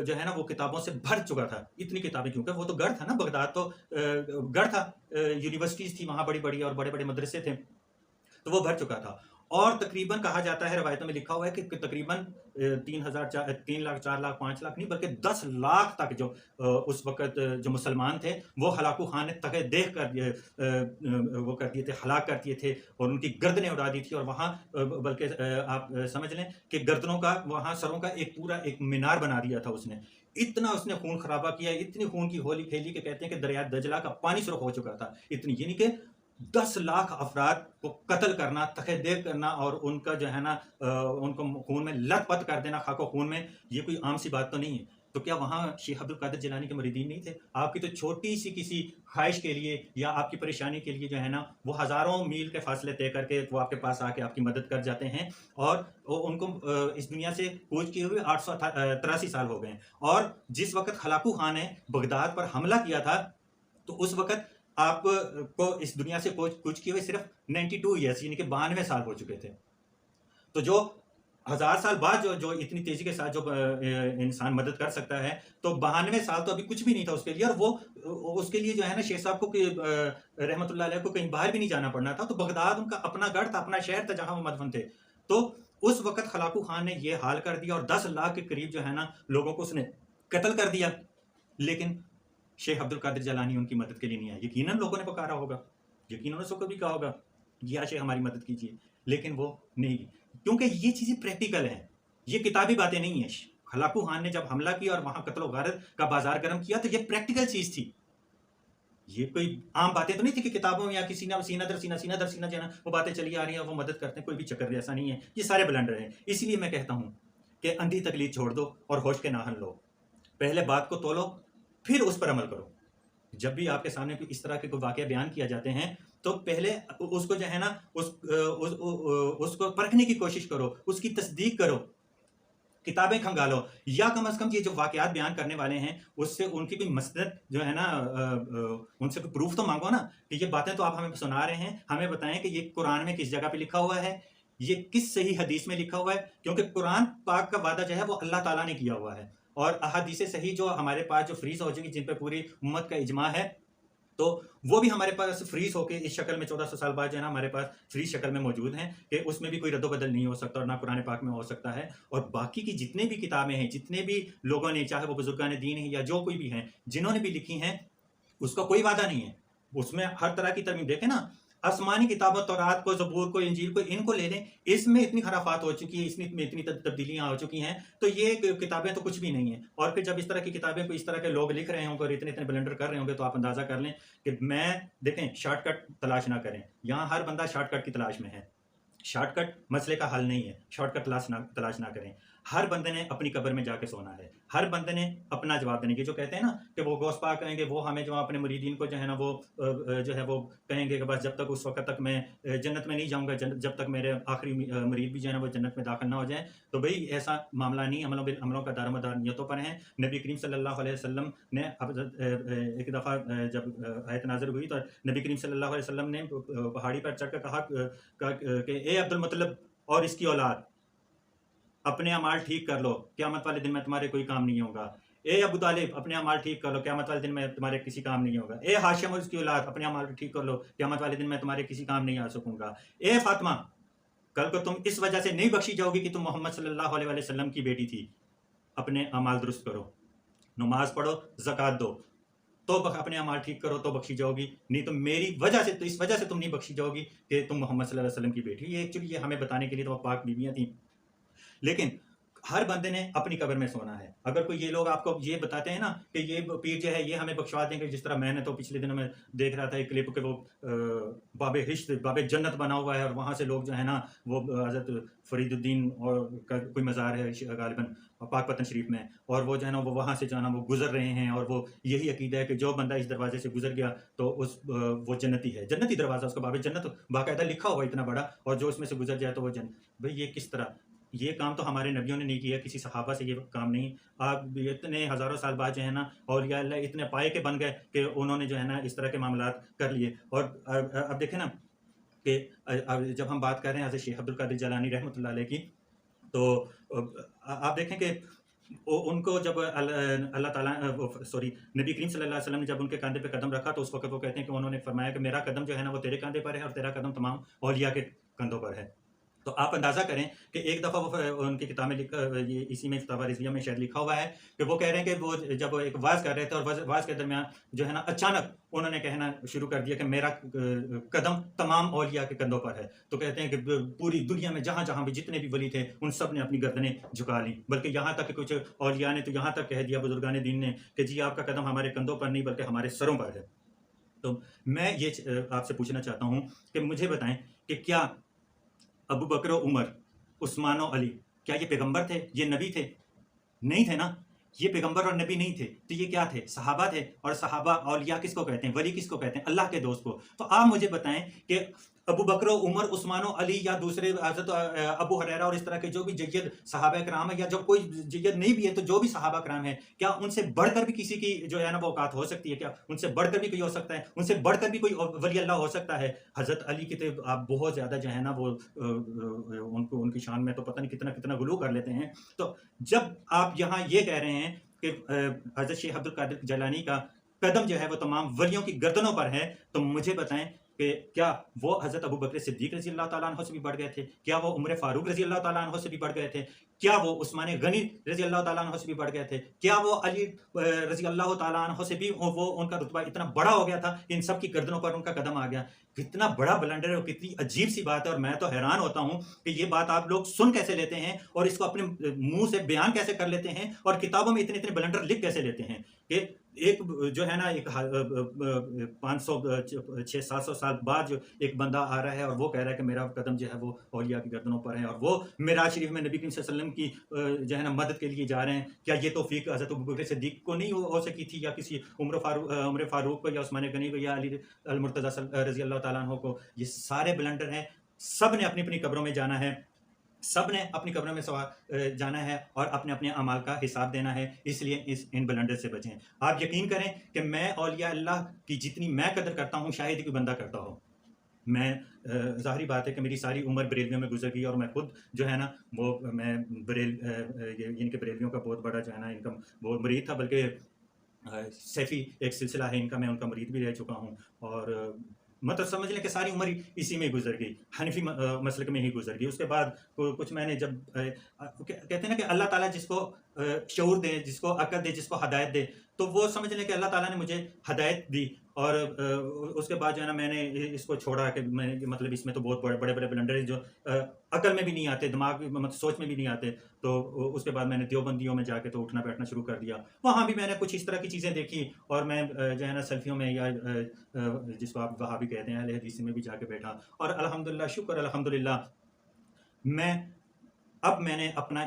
جو ہے نا وہ کتابوں سے بھر چکا تھا. اتنی کتابیں, کیونکہ وہ تو گڑھ تھا نا, بغداد تو گڑھ تھا, یونیورسٹیز تھی وہاں بڑی بڑی اور بڑے بڑے مدرسے تھے, تو وہ بھر چکا تھا. اور تقریباً کہا جاتا ہے, روایتوں میں لکھا ہوا ہے کہ تقریباً 3 لاکھ 4 لاکھ 5 لاکھ نہیں بلکہ 10 لاکھ تک جو اس وقت جو مسلمان تھے وہ ہلاکو خان نے تکے دیکھ کر وہ کر دیے تھے, ہلاک کر دیے تھے اور ان کی گردنیں اڑا دی تھی. اور وہاں بلکہ آپ سمجھ لیں کہ گردنوں کا وہاں سروں کا ایک مینار بنا دیا تھا. اتنا اس نے خون خرابہ کیا, اتنی خون کی ہولی کھیلی کہ کہتے ہیں کہ دریائے دجلہ کا پانی سرخ ہو چکا تھا. اتنی, یعنی کہ 10 لاکھ افراد کو قتل کرنا, تخے دیکھ کرنا اور ان کا جو ہے نا ان کو خون میں لت پت کر دینا, خاک و خون میں, یہ کوئی عام سی بات تو نہیں ہے. تو کیا وہاں شیخ عبد القادر جیلانی کے مریدین نہیں تھے؟ آپ کی تو چھوٹی سی کسی خواہش کے لیے یا آپ کی پریشانی کے لیے جو ہے نا وہ ہزاروں میل کے فاصلے طے کر کے وہ آپ کے پاس آ کے آپ کی مدد کر جاتے ہیں، اور ان کو اس دنیا سے کوچ کیے ہوئے 883 سال ہو گئے ہیں۔ اور جس وقت ہلاکو خان نے بغداد پر حملہ کیا تھا تو اس وقت آپ کو اس دنیا سے کوچ کیے ہوئے صرف 92 ایئرس یعنی کہ 92 سال ہو چکے تھے۔ تو جو 1000 سال بعد جو اتنی تیزی کے ساتھ جو انسان مدد کر سکتا ہے، تو 92 سال تو ابھی کچھ بھی نہیں تھا اس کے لیے، اور وہ اس کے لیے جو ہے نا شیخ صاحب کو رحمۃ اللہ علیہ کو کہیں باہر بھی نہیں جانا پڑنا تھا، تو بغداد ان کا اپنا گڑھ تھا، اپنا شہر تھا جہاں وہ مدفن تھے۔ تو اس وقت ہلاکو خان نے یہ حال کر دیا اور 10 لاکھ کے قریب جو ہے نا لوگوں کو اس نے قتل کر دیا، لیکن شیخ عبد القادر جیلانی ان کی مدد کے لیے نہیں آئے۔ یقیناً لوگوں نے پکارا ہوگا، یقیناً اس کو بھی کہا ہوگا یا شیخ ہماری مدد کیجیے، لیکن وہ نہیں کی، کیونکہ یہ چیزیں پریکٹیکل ہیں، یہ کتابی باتیں نہیں ہیں۔ ہلاکو خان نے جب حملہ کیا اور وہاں قتل و غارت کا بازار گرم کیا تو یہ پریکٹیکل چیز تھی، یہ کوئی عام باتیں تو نہیں تھی کہ کتابوں میں یا کسی نہ سینہ در سینہ جو ہے نا وہ باتیں چلی آ رہی ہیں، وہ مدد کرتے ہیں، کوئی بھی چکر ایسا نہیں ہے، یہ سارے بلنڈر ہیں۔ اس لیے میں کہتا ہوں کہ اندھی تقلید چھوڑ دو اور ہوش کے ناہن لو، پہلے بات کو تولو پھر اس پر عمل کرو۔ جب بھی آپ کے سامنے اس طرح کے کوئی واقعہ بیان کیا جاتے ہیں تو پہلے اس کو جو ہے نا اس کو پرکھنے کی کوشش کرو، اس کی تصدیق کرو، کتابیں کھنگالو، یا کم از کم یہ جو واقعات بیان کرنے والے ہیں اس سے ان کی کوئی مستند جو ہے نا ان سے کوئی پروف تو مانگو نا کہ یہ باتیں تو آپ ہمیں سنا رہے ہیں، ہمیں بتائیں کہ یہ قرآن میں کس جگہ پہ لکھا ہوا ہے، یہ کس صحیح حدیث میں لکھا ہوا ہے، کیونکہ قرآن پاک کا وعدہ جو ہے وہ اللہ تعالیٰ نے کیا ہوا ہے، اور احادیث صحیح جو ہمارے پاس جو فریز ہو چکی جن پہ پوری امت کا اجماع ہے، تو وہ بھی ہمارے پاس فریز ہو کے اس شکل میں 1400 سال بعد جو ہے نا ہمارے پاس فریز شکل میں موجود ہیں کہ اس میں بھی کوئی رد و بدل نہیں ہو سکتا اور نہ قرآن پاک میں ہو سکتا ہے۔ اور باقی کی جتنے بھی کتابیں ہیں، جتنے بھی لوگوں نے، چاہے وہ بزرگان دین ہیں یا جو کوئی بھی ہیں جنہوں نے بھی لکھی ہیں، اس کا کوئی وعدہ نہیں ہے، اس میں ہر طرح کی ترمیم دیکھیں نا، آسمانی کتابوں تورات کو، زبور کو، انجیل کو، ان کو لے لیں، اس میں اتنی خرافات ہو چکی ہیں، اس میں اتنی تبدیلیاں ہو چکی ہیں، تو یہ کتابیں تو کچھ بھی نہیں ہیں۔ اور پھر جب اس طرح کی کتابیں کو اس طرح کے لوگ لکھ رہے ہوں گے اور اتنے بلنڈر کر رہے ہوں گے تو آپ اندازہ کر لیں کہ دیکھیں شارٹ کٹ تلاش نہ کریں، یہاں ہر بندہ شارٹ کٹ کی تلاش میں ہے، شارٹ کٹ مسئلے کا حل نہیں ہے، شارٹ کٹ تلاش نہ کریں۔ ہر بندے نے اپنی قبر میں جا کے سونا ہے، ہر بندے نے اپنا جواب دینے کی، جو کہتے ہیں نا کہ وہ غوث پاک کہیں گے وہ ہمیں جو اپنے مریدین کو جو ہے نا وہ جو ہے وہ کہیں گے کہ بس جب تک اس وقت تک میں جنت میں نہیں جاؤں گا، جب تک میرے آخری مرید بھی جو ہے نا وہ جنت میں داخل نہ ہو جائیں۔ تو بھئی ایسا معاملہ نہیں، عملوں کا دار مدار نیتوں پر ہیں۔ نبی کریم صلی اللہ علیہ وسلم نے ایک دفعہ جب آیت نازل ہوئی تو نبی کریم صلی اللہ علیہ وسلم نے پہاڑی پر چڑھ کر کہا کہ اے عبد المطلب اور اس کی اولاد، اپنے اعمال ٹھیک کر لو، قیامت والے دن میں تمہارے کوئی کام نہیں ہوگا۔ اے ابو طالب، اپنے اعمال ٹھیک کر لو، قیامت والے دن میں تمہارے کسی کام نہیں ہوگا۔ اے ہاشم اور اس کی اولاد، اپنے اعمال ٹھیک کر لو، قیامت والے دن میں تمہارے کسی کام نہیں آ سکوں گا۔ اے فاطمہ، کل کو تم اس وجہ سے نہیں بخشی جاؤ گی کہ تم محمد صلی اللہ علیہ وسلم کی بیٹی تھی، اپنے اعمال درست کرو، نماز پڑھو، زکوٰۃ دو، تو اپنے اعمال ٹھیک کرو تو بخشی جاؤ گی، نہیں تو میری وجہ سے، تو اس وجہ سے تم نہیں بخشی جاؤ گی کہ تم محمد صلی اللہ علیہ وسلم کی بیٹی۔ یہ ایکچولی ہمیں بتانے کے لیے تو پاک بیویاں تھیں، لیکن ہر بندے نے اپنی قبر میں سونا ہے۔ اگر کوئی یہ لوگ آپ کو یہ بتاتے ہیں نا کہ یہ پیر جو ہے یہ ہمیں بخشوا دیں گے، جس طرح میں نے تو پچھلے دنوں میں دیکھ رہا تھا ایک کلپ کہ وہ باب حشر، باب جنت بنا ہوا ہے، اور وہاں سے لوگ جو ہے نا وہ حضرت فرید الدین اور کوئی مزار ہے غالباً پاک پتن شریف میں، اور وہ جو ہے نا وہ وہاں سے جو ہے نا وہ گزر رہے ہیں، اور وہ یہی عقیدہ ہے کہ جو بندہ اس دروازے سے گزر گیا تو وہ جنتی ہے، جنتی دروازہ، اس کو باب جنت باقاعدہ لکھا ہوا اتنا بڑا، اور جو اس میں سے گزر جائے تو وہ جنت۔ بھئی یہ کس طرح؟ یہ کام تو ہمارے نبیوں نے نہیں کیا، کسی صحابہ سے یہ کام نہیں۔ آپ اتنے ہزاروں سال بعد جو ہے نا اولیاء اللہ اتنے پائے کے بن گئے کہ انہوں نے جو ہے نا اس طرح کے معاملات کر لیے۔ اور اب دیکھیں نا کہ جب ہم بات کر رہے ہیں حضرت شیخ عبد القادر جیلانی رحمۃ اللہ علیہ کی، تو آپ دیکھیں کہ ان کو جب اللہ تعالیٰ نبی کریم صلی اللہ علیہ وسلم نے جب ان کے کندھے پہ قدم رکھا تو اس وقت وہ کہتے ہیں کہ انہوں نے فرمایا کہ میرا قدم جو ہے نا وہ تیرے کندھے پر ہے اور تیرا قدم تمام اولیاء کے کندھوں پر ہے۔ تو آپ اندازہ کریں کہ ایک دفعہ وہ ان کی کتاب میں اسی میں فتاوی رضویہ میں شاید لکھا ہوا ہے کہ وہ کہہ رہے ہیں کہ وہ جب ایک واعظ کر رہے تھے اور واعظ کے درمیان جو ہے نا اچانک انہوں نے کہنا شروع کر دیا کہ میرا قدم تمام اولیاء کے کندھوں پر ہے، تو کہتے ہیں کہ پوری دنیا میں جہاں جہاں بھی جتنے بھی ولی تھے ان سب نے اپنی گردنیں جھکا لیں، بلکہ یہاں تک کہ کچھ اولیاء نے تو یہاں تک کہہ دیا، بزرگان دین نے، کہ جی آپ کا قدم ہمارے کندھوں پر نہیں بلکہ ہمارے سروں پر ہے۔ تو میں یہ آپ سے پوچھنا چاہتا ہوں کہ مجھے بتائیں کہ کیا ابو بکر و عمر، عثمان و علی، کیا یہ پیغمبر تھے؟ یہ نبی تھے؟ نہیں تھے نا۔ یہ پیغمبر اور نبی نہیں تھے، تو یہ کیا تھے؟ صحابہ تھے، اور صحابہ اولیاء کس کو کہتے ہیں؟ ولی کس کو کہتے ہیں؟ اللہ کے دوست کو۔ تو آپ مجھے بتائیں کہ ابو بکر و عمر عثمان و علی یا دوسرے حضرت ابو ہریرہ اور اس طرح کے جو بھی جید صحابہ کرام ہیں، یا جب کوئی جید نہیں بھی ہے تو جو بھی صحابہ کرام ہیں، کیا ان سے بڑھ کر بھی کسی کی جو ہے نا وہ اوقات ہو سکتی ہے؟ کیا ان سے بڑھ کر بھی کوئی ہو سکتا ہے؟ ان سے بڑھ کر بھی کوئی ولی اللہ ہو سکتا ہے؟ حضرت علی کی تو آپ بہت زیادہ جو ہے نا وہ ان کی شان میں تو پتہ نہیں کتنا کتنا غلو کر لیتے ہیں۔ تو جب آپ یہاں یہ کہہ رہے ہیں کہ حضرت شیخ عبد القادر جیلانی کا قدم جو ہے وہ تمام ولیوں کی گردنوں پر ہے، تو مجھے بتائیں کہ کیا وہ حضرت ابو بکر صدیق رضی اللہ تعالیٰ عنہ سے بھی بڑھ گئے تھے؟ کیا وہ عمر فاروق رضی اللہ تعالیٰ عنہ سے بھی بڑھ گئے تھے؟ کیا وہ عثمان غنی رضی اللہ تعالیٰ عنہ سے بھی بڑھ گئے تھے؟ کیا وہ علی رضی اللہ تعالیٰ عنہ سے بھی وہ ان کا رتبہ اتنا بڑا ہو گیا تھا کہ ان سب کی گردنوں پر ان کا قدم آ گیا؟ کتنا بڑا بلنڈر ہے اور کتنی عجیب سی بات ہے، اور میں تو حیران ہوتا ہوں کہ یہ بات آپ لوگ سن کیسے لیتے ہیں اور اس کو اپنے منہ سے بیان کیسے کر لیتے ہیں اور کتابوں میں اتنے اتنے بلنڈر لکھ کیسے لیتے ہیں کہ ایک جو ہے نا ایک 500 600-700 سال بعد جو ایک بندہ آ رہا ہے اور وہ کہہ رہا ہے کہ میرا قدم جو ہے وہ اولیاء کی گردنوں پر ہے، اور وہ معراج شریف میں نبی کریم صلی اللہ علیہ وسلم کی جو ہے نا مدد کے لیے جا رہے ہیں۔ کیا یہ توفیق حضرت ابوبکر صدیق کو نہیں ہو سکی تھی، یا کسی عمر فاروق کو، یا عثمان غنی کو، یا علی المرتضی رضی اللہ تعالیٰ عنہ کو؟ یہ سارے بلنڈر ہیں، سب نے اپنی اپنی قبروں میں جانا ہے، سب نے اپنی قبروں میں جانا ہے اور اپنے اپنے اعمال کا حساب دینا ہے، اس لیے ان بلنڈر سے بچیں۔ آپ یقین کریں کہ میں اولیاء اللہ کی جتنی میں قدر کرتا ہوں شاید ہی کوئی بندہ کرتا ہو۔ میں ظاہری بات ہے کہ میری ساری عمر بریلویوں میں گزر گئی، اور میں خود جو ہے نا وہ میں ان کے بریلویوں کا بہت بڑا جو ہے نا ان کا وہ مرید تھا، بلکہ سیفی ایک سلسلہ ہے ان کا، میں ان کا مرید بھی رہ چکا ہوں، اور مطلب سمجھ لیں کہ ساری عمر اسی میں گزر گئی، حنفی مسلک میں ہی گزر گئی۔ اس کے بعد کچھ میں نے جب کہتے ہیں نا کہ اللہ تعالیٰ جس کو شعور دے، جس کو عقل دے، جس کو ہدایت دے، تو وہ سمجھ لیں کہ اللہ تعالیٰ نے مجھے ہدایت دی، اور اس کے بعد جو ہے نا میں نے اس کو چھوڑا کہ میں مطلب اس میں تو بہت بڑے بڑے بلنڈر ہیں جو عقل میں بھی نہیں آتے، دماغ مطلب سوچ میں بھی نہیں آتے۔ تو اس کے بعد میں نے دیوبندیوں میں جا کے تو اٹھنا بیٹھنا شروع کر دیا، وہاں بھی میں نے کچھ اس طرح کی چیزیں دیکھی، اور میں جو ہے نا سلفیوں میں یا جس کو آپ وہابی کہتے ہیں اہل حدیث میں بھی جا کے بیٹھا، اور الحمدللہ شکر الحمدللہ میں نے اپنا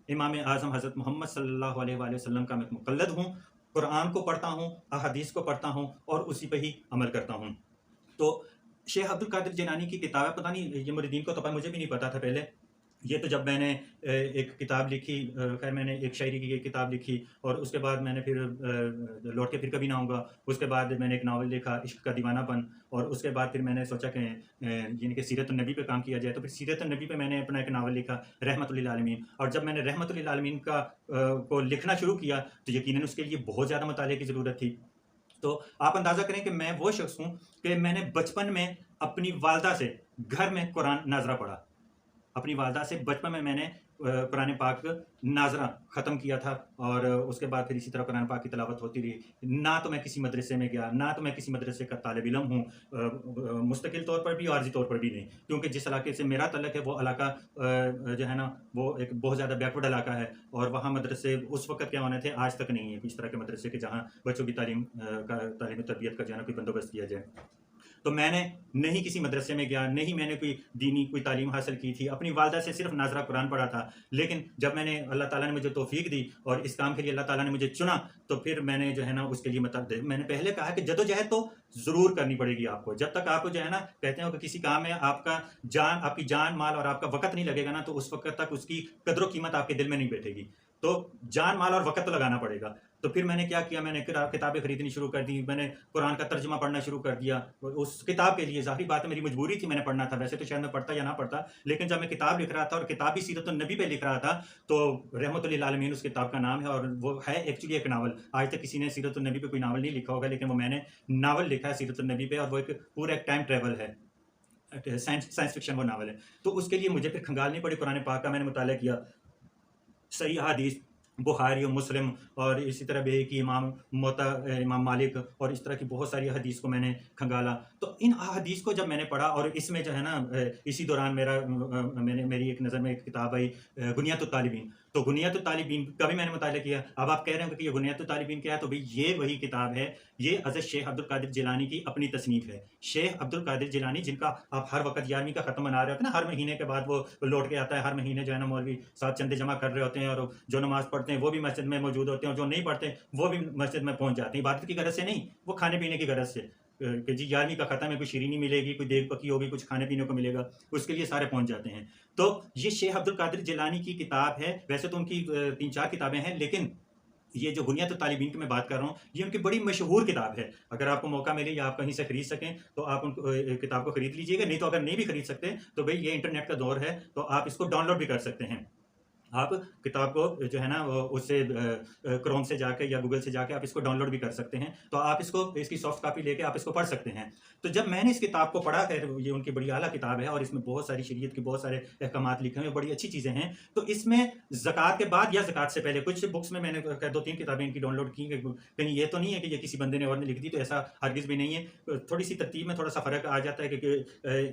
امام اعظم حضرت محمد صلی اللہ علیہ وآلہ وسلم کا میں مقلد ہوں، قرآن کو پڑھتا ہوں، احادیث کو پڑھتا ہوں، اور اسی پہ ہی عمل کرتا ہوں۔ تو شیخ عبد القادر جیلانی کی کتابیں پتہ نہیں، یہ مریدین کو تو مجھے بھی نہیں پتا تھا پہلے، یہ تو جب میں نے ایک کتاب لکھی، خیر میں نے ایک شاعری کی کتاب لکھی، اور اس کے بعد میں نے پھر لوٹ کے پھر کبھی نہ آؤں گا، اس کے بعد میں نے ایک ناول لکھا عشق کا دیوانہ پن، اور اس کے بعد پھر میں نے سوچا کہ یعنی کہ سیرت النبی پہ کام کیا جائے، تو پھر سیرت النبی پہ میں نے اپنا ایک ناول لکھا رحمت للعالمین، اور جب میں نے رحمت للعالمین کو لکھنا شروع کیا تو یقیناً اس کے لیے بہت زیادہ مطالعے کی ضرورت تھی۔ تو آپ اندازہ کریں کہ میں وہ شخص ہوں کہ میں نے بچپن میں اپنی والدہ سے گھر میں قرآن ناظرہ پڑھا، اپنی والدہ سے بچپن میں نے قرآن پاک ناظرہ ختم کیا تھا، اور اس کے بعد پھر اسی طرح قرآن پاک کی تلاوت ہوتی رہی۔ نہ تو میں کسی مدرسے میں گیا، نہ تو میں کسی مدرسے کا طالب علم ہوں، مستقل طور پر بھی عارضی طور پر بھی نہیں، کیونکہ جس علاقے سے میرا تعلق ہے وہ علاقہ جو ہے نا وہ ایک بہت زیادہ بیکورڈ علاقہ ہے، اور وہاں مدرسے اس وقت کیا ہونے تھے، آج تک نہیں ہے اس طرح کے مدرسے کے جہاں بچوں کی تعلیم تربیت کا جو ہے نا کوئی بندوبست کیا جائے۔ تو میں نے نہیں کسی مدرسے میں گیا، نہیں میں نے کوئی تعلیم حاصل کی تھی، اپنی والدہ سے صرف ناظرہ قرآن پڑھا تھا، لیکن جب میں نے اللہ تعالیٰ نے مجھے توفیق دی اور اس کام کے لیے اللہ تعالیٰ نے مجھے چنا، تو پھر میں نے جو ہے نا اس کے لیے میں نے پہلے کہا کہ جدوجہد تو ضرور کرنی پڑے گی آپ کو، جب تک آپ کو جو ہے نا کہتے ہیں کہ کسی کام میں آپ کی جان مال اور آپ کا وقت نہیں لگے گا نا، تو اس وقت تک اس کی قدر و قیمت آپ کے دل میں نہیں بیٹھے گی، تو جان مال اور وقت تو لگانا پڑے گا۔ تو پھر میں نے کیا کیا، میں نے کتابیں خریدنی شروع کر دی، میں نے قرآن کا ترجمہ پڑھنا شروع کر دیا اس کتاب کے لیے۔ ظاہری بات ہے میری مجبوری تھی، میں نے پڑھنا تھا، ویسے تو شاید میں پڑھتا یا نہ پڑھتا، لیکن جب میں کتاب لکھ رہا تھا اور کتاب بھی سیرت النبی پہ لکھ رہا تھا، تو رحمت للعالمین اس کتاب کا نام ہے، اور وہ ہے ایکچولی ایک ناول۔ آج تک کسی نے سیرت النبی پہ کوئی ناول نہیں لکھا ہوگا، لیکن وہ میں نے ناول لکھا ہے سیرت النبی پہ، اور وہ ایک پورا ایک ٹائم ٹریول ہے، سائنس فکشن وہ ناول ہے۔ تو اس کے لیے مجھے پھر کھنگالنی پڑی قرآن پاک کا، میں نے مطالعہ کیا، صحیح حدیث بخاری و مسلم، اور اسی طرح بھی کہ امام مالک، اور اس طرح کی بہت ساری حدیث کو میں نے کھنگالا۔ تو ان احادیث کو جب میں نے پڑھا، اور اس میں جو ہے نا اسی دوران میری ایک نظر میں ایک کتاب آئی غنیۃ الطالبین، تو غنیۃ الطالبین کا بھی میں نے مطالعہ کیا. اب آپ کہہ رہے ہیں کہ یہ غنیۃ الطالبین کیا ہے، تو بھئی یہ وہی کتاب ہے، یہ حضرت شیخ عبد القادر جیلانی کی اپنی تصنیف ہے. شیخ عبد القادر جیلانی جن کا آپ ہر وقت 11ویں کا ختم منا رہے ہوتے ہیں نا، ہر مہینے کے بعد وہ لوٹ کے آتا ہے، ہر مہینے جو ہے نا مولوی صاحب چندے جمع کر رہے ہوتے ہیں، اور جو نماز پڑھتے ہیں وہ بھی مسجد میں موجود ہوتے ہیں، اور جو نہیں پڑھتے وہ بھی مسجد میں پہنچ جاتے ہیں، عبادت کی غرض سے نہیں، وہ کھانے پینے کی غرض سے کہ جی 11ویں کا ختم ہے، کوئی شیرینی ملے گی، کوئی دیگ پکی ہوگی، کچھ کھانے پینے کو ملے گا، اس کے لیے سارے پہنچ جاتے ہیں. تو یہ شیخ عبد القادر جیلانی کی کتاب ہے. ویسے تو ان کی 3-4 کتابیں ہیں، لیکن یہ جو غنیۃ الطالبین کی میں بات کر رہا ہوں، یہ ان کی بڑی مشہور کتاب ہے. اگر آپ کو موقع ملے یا آپ کہیں سے خرید سکیں تو آپ ان کتاب کو خرید لیجئے گا. نہیں تو اگر نہیں بھی خرید سکتے تو بھئی یہ انٹرنیٹ کا دور ہے، تو آپ اس کو ڈاؤن لوڈ بھی کر سکتے ہیں. آپ کتاب کو جو ہے نا اس سے کروم سے جا کے یا گوگل سے جا کے آپ اس کو ڈاؤن لوڈ بھی کر سکتے ہیں. تو آپ اس کی سافٹ کاپی لے کے آپ اس کو پڑھ سکتے ہیں. تو جب میں نے اس کتاب کو پڑھا، خیر یہ ان کی بڑی اعلیٰ کتاب ہے، اور اس میں بہت ساری شریعت کی بہت سارے احکامات لکھے ہیں، بڑی اچھی چیزیں ہیں. تو اس میں زکوٰۃ کے بعد یا زکوٰۃ سے پہلے کچھ بکس میں نے 2-3 کتابیں ان کی ڈاؤن لوڈ کی، کہیں یہ تو نہیں ہے کہ یہ کسی بندے نے اور نے لکھ دی، تو ایسا ہرگز بھی نہیں ہے. تھوڑی سی ترتیب میں تھوڑا سا فرق آ جاتا ہے کہ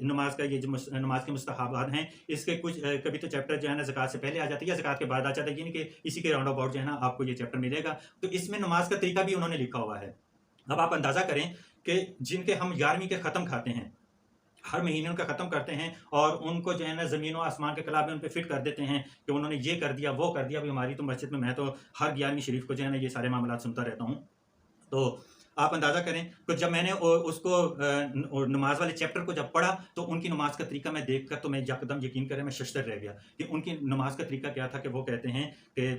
نماز کا یہ جو نماز کے مستحبات ہیں، اس کے کچھ کبھی تو چیپٹر جو ہے نا زکوٰۃ سے پہلے آ جاتے ہیں یا زکوٰۃ کے بعد آ جاتا ہے، یعنی کہ اسی کے راؤنڈ اباؤٹ جو ہے نا آپ کو یہ چیپٹر ملے گا. تو اس میں نماز کا طریقہ بھی انہوں نے لکھا ہوا ہے. اب آپ اندازہ کریں کہ جن کے ہم 11ویں کے ختم کھاتے ہیں، ہر مہینے ان کا ختم کرتے ہیں، اور ان کو جو ہے نا زمین و آسمان کے خلاف ان پہ فٹ کر دیتے ہیں کہ انہوں نے یہ کر دیا وہ کر دیا. ہماری تو مسجد میں تو ہر 11ویں شریف کو جو ہے نا یہ سارے معاملات سنتا رہتا ہوں. تو آپ اندازہ کریں کہ جب میں نے اس کو نماز والے چیپٹر کو جب پڑھا، تو ان کی نماز کا طریقہ میں دیکھ کر تو میں یکدم یقین کریں میں ششدر رہ گیا کہ ان کی نماز کا طریقہ کیا تھا. کہ وہ کہتے ہیں کہ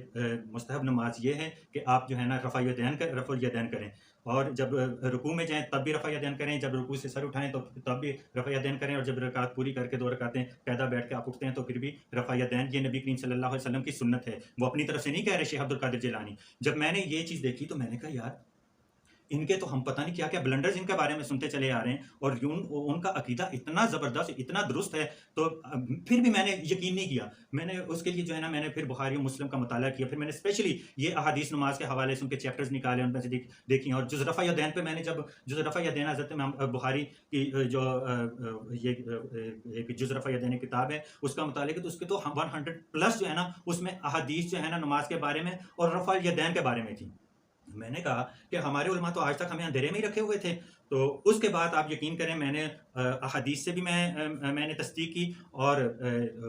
مستحب نماز یہ ہے کہ آپ جو ہے نا رفع الیدین کریں، اور جب رکوع میں جائیں تب بھی رفع الیدین کریں، جب رکوع سے سر اٹھائیں تو تب بھی رفع الیدین کریں، اور جب رکعت پوری کر کے 2 رکعتیں قاعدہ بیٹھ کے آپ اٹھتے ہیں تو پھر بھی رفع الیدین. یہ نبی کریم صلی اللہ علیہ وسلم کی سنت ہے، وہ اپنی طرف سے نہیں کہہ رہے شیخ عبد القادر جیلانی. جب میں نے یہ چیز دیکھی تو میں نے کہا یار ان کے تو ہم پتہ نہیں کیا کیا بلنڈرز ان کے بارے میں سنتے چلے آ رہے ہیں، اور ان کا عقیدہ اتنا زبردست اتنا درست ہے. تو پھر بھی میں نے یقین نہیں کیا. میں نے اس کے لیے جو ہے نا میں نے پھر بخاری و مسلم کا مطالعہ کیا، پھر میں نے اسپیشلی یہ احادیث نماز کے حوالے سے ان کے چیپٹرز نکالے، ان میں سے دیکھی. اور جز رفع الیدین پہ میں نے جب جز رفع الیدین حضرت بخاری کی جو یہ ایک جز رفع الیدین کتاب ہے اس کا مطالعہ کیا، تو اس کے تو 100+ جو ہے نا اس میں احادیث جو ہے نا نماز کے بارے میں اور رفع الیدین کے بارے میں تھی. میں نے کہا کہ ہمارے علماء تو آج تک ہمیں اندھیرے میں ہی رکھے ہوئے تھے. تو اس کے بعد آپ یقین کریں میں نے احادیث سے بھی میں نے تصدیق کی، اور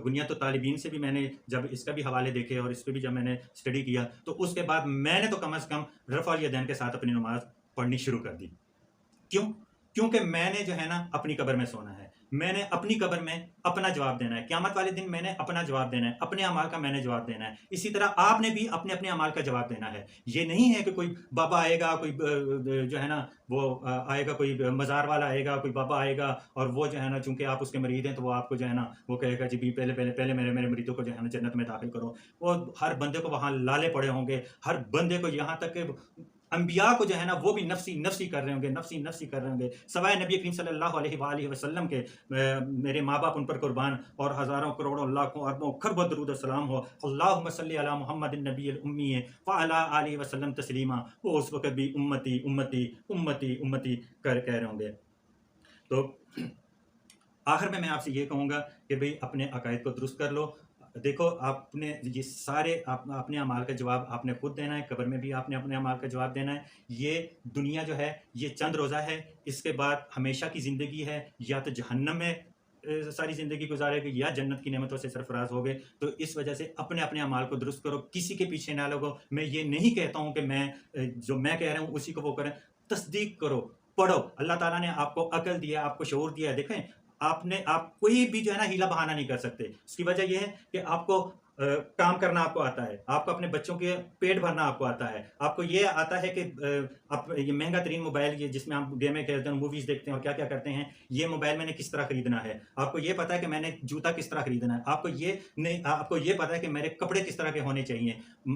غنیۃ الطالبین سے بھی میں نے جب اس کا بھی حوالے دیکھے اور اس پہ بھی جب میں نے اسٹڈی کیا، تو اس کے بعد میں نے تو کم از کم رفع الیدین کے ساتھ اپنی نماز پڑھنی شروع کر دی. کیونکہ میں نے جو ہے نا اپنی قبر میں سونا ہے، میں نے اپنی قبر میں اپنا جواب دینا ہے. قیامت والے دن میں نے اپنا جواب دینا ہے، اپنے اعمال کا میں نے جواب دینا ہے. اسی طرح آپ نے بھی اپنے اپنے اعمال کا جواب دینا ہے. یہ نہیں ہے کہ کوئی بابا آئے گا، کوئی جو ہے نا وہ آئے گا، کوئی مزار والا آئے گا، کوئی بابا آئے گا، اور وہ جو ہے نا چونکہ آپ اس کے مرید ہیں تو وہ آپ کو جو ہے نا وہ کہے گا جی بھی پہلے میرے مریدوں کو جو ہے نا جنت میں داخل کرو. وہ ہر بندے کو وہاں لالے پڑے ہوں گے، ہر بندے کو، یہاں تک کہ انبیاء کو جو ہے نا وہ بھی نفسی کر رہے ہوں گے، نفسی کر رہے ہوں گے، سوائے نبی کریم صلی اللہ علیہ وآلہ وسلم کے. میرے ماں باپ ان پر قربان، اور ہزاروں کروڑوں لاکھوں اربوں خربوں درود و سلام ہو. اللہم صلی علی محمد النبی الامی وعلی آلہ وسلم تسلیما. وہ اس وقت بھی امتی امتی امتی امتی کہہ رہے ہوں گے. تو آخر میں آپ سے یہ کہوں گا کہ بھئی اپنے عقائد کو درست کر لو. دیکھو آپ نے یہ سارے اپنے اعمال کا جواب آپ نے خود دینا ہے، قبر میں بھی آپ نے اپنے اعمال کا جواب دینا ہے. یہ دنیا جو ہے یہ چند روزہ ہے، اس کے بعد ہمیشہ کی زندگی ہے. یا تو جہنم میں ساری زندگی گزارے گی یا جنت کی نعمتوں سے سرفراز ہو گئے. تو اس وجہ سے اپنے اعمال کو درست کرو، کسی کے پیچھے نہ لگو. میں یہ نہیں کہتا ہوں کہ میں جو میں کہہ رہا ہوں اسی کو وہ کریں. تصدیق کرو، پڑھو. اللہ تعالیٰ نے آپ کو عقل دیا، آپ کو شعور دیا ہے. دیکھیں آپ کوئی بھی جو ہے نا ہیلا بہانہ نہیں کر سکتے. اس کی وجہ یہ ہے کہ آپ کو کام کرنا آپ کو آتا ہے، آپ کو اپنے بچوں کے پیٹ بھرنا آپ کو آتا ہے، آپ کو یہ آتا ہے کہ آپ یہ مہنگا ترین موبائل یہ جس میں آپ گیمیں کھیلتے ہیں، موویز دیکھتے ہیں اور کیا کرتے ہیں، یہ موبائل میں نے کس طرح خریدنا ہے. آپ کو یہ پتا ہے کہ میں نے جوتا کس طرح خریدنا ہے. آپ کو یہ پتا ہے کہ میرے کپڑے کس طرح کے ہونے چاہیے.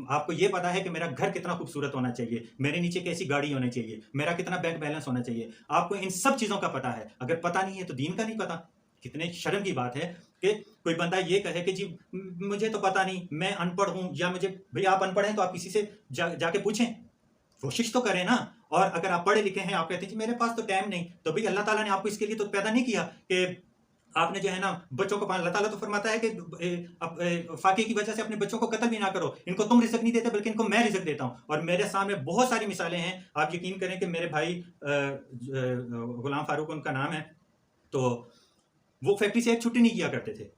آپ کو یہ پتا ہے کہ میرا گھر کتنا خوبصورت ہونا چاہیے، میرے نیچے کیسی گاڑی ہونی چاہیے، میرا کتنا بینک بیلنس ہونا چاہیے. آپ کو ان سب چیزوں کا پتا ہے. اگر پتا نہیں ہے تو دین کا نہیں پتا. کتنے شرم کی بات ہے کہ کوئی بندہ یہ کہے کہ جی مجھے تو پتا نہیں، میں ان پڑھ ہوں، یا مجھے بھئی آپ ان پڑھ ہیں تو آپ کسی سے جا کے پوچھیں. کوشش تو کریں نا. اور اگر آپ پڑھے لکھے ہیں, آپ کہتے ہیں جی میرے پاس تو ٹائم نہیں, تو بھئی اللہ تعالیٰ نے آپ کو اس کے لیے تو پیدا نہیں کیا کہ آپ نے جو ہے نا بچوں کو پالنا. اللہ تعالیٰ تو فرماتا ہے کہ فاقے کی وجہ سے اپنے بچوں کو قتل بھی نہ کرو, ان کو تم رزق نہیں دیتے بلکہ ان کو میں رزق دیتا ہوں. اور میرے سامنے بہت ساری مثالیں ہیں, آپ یقین کریں کہ میرے بھائی غلام فاروق ان کا نام ہے, تو وہ فیکٹری سے ایک چھٹی نہیں کیا کرتے تھے,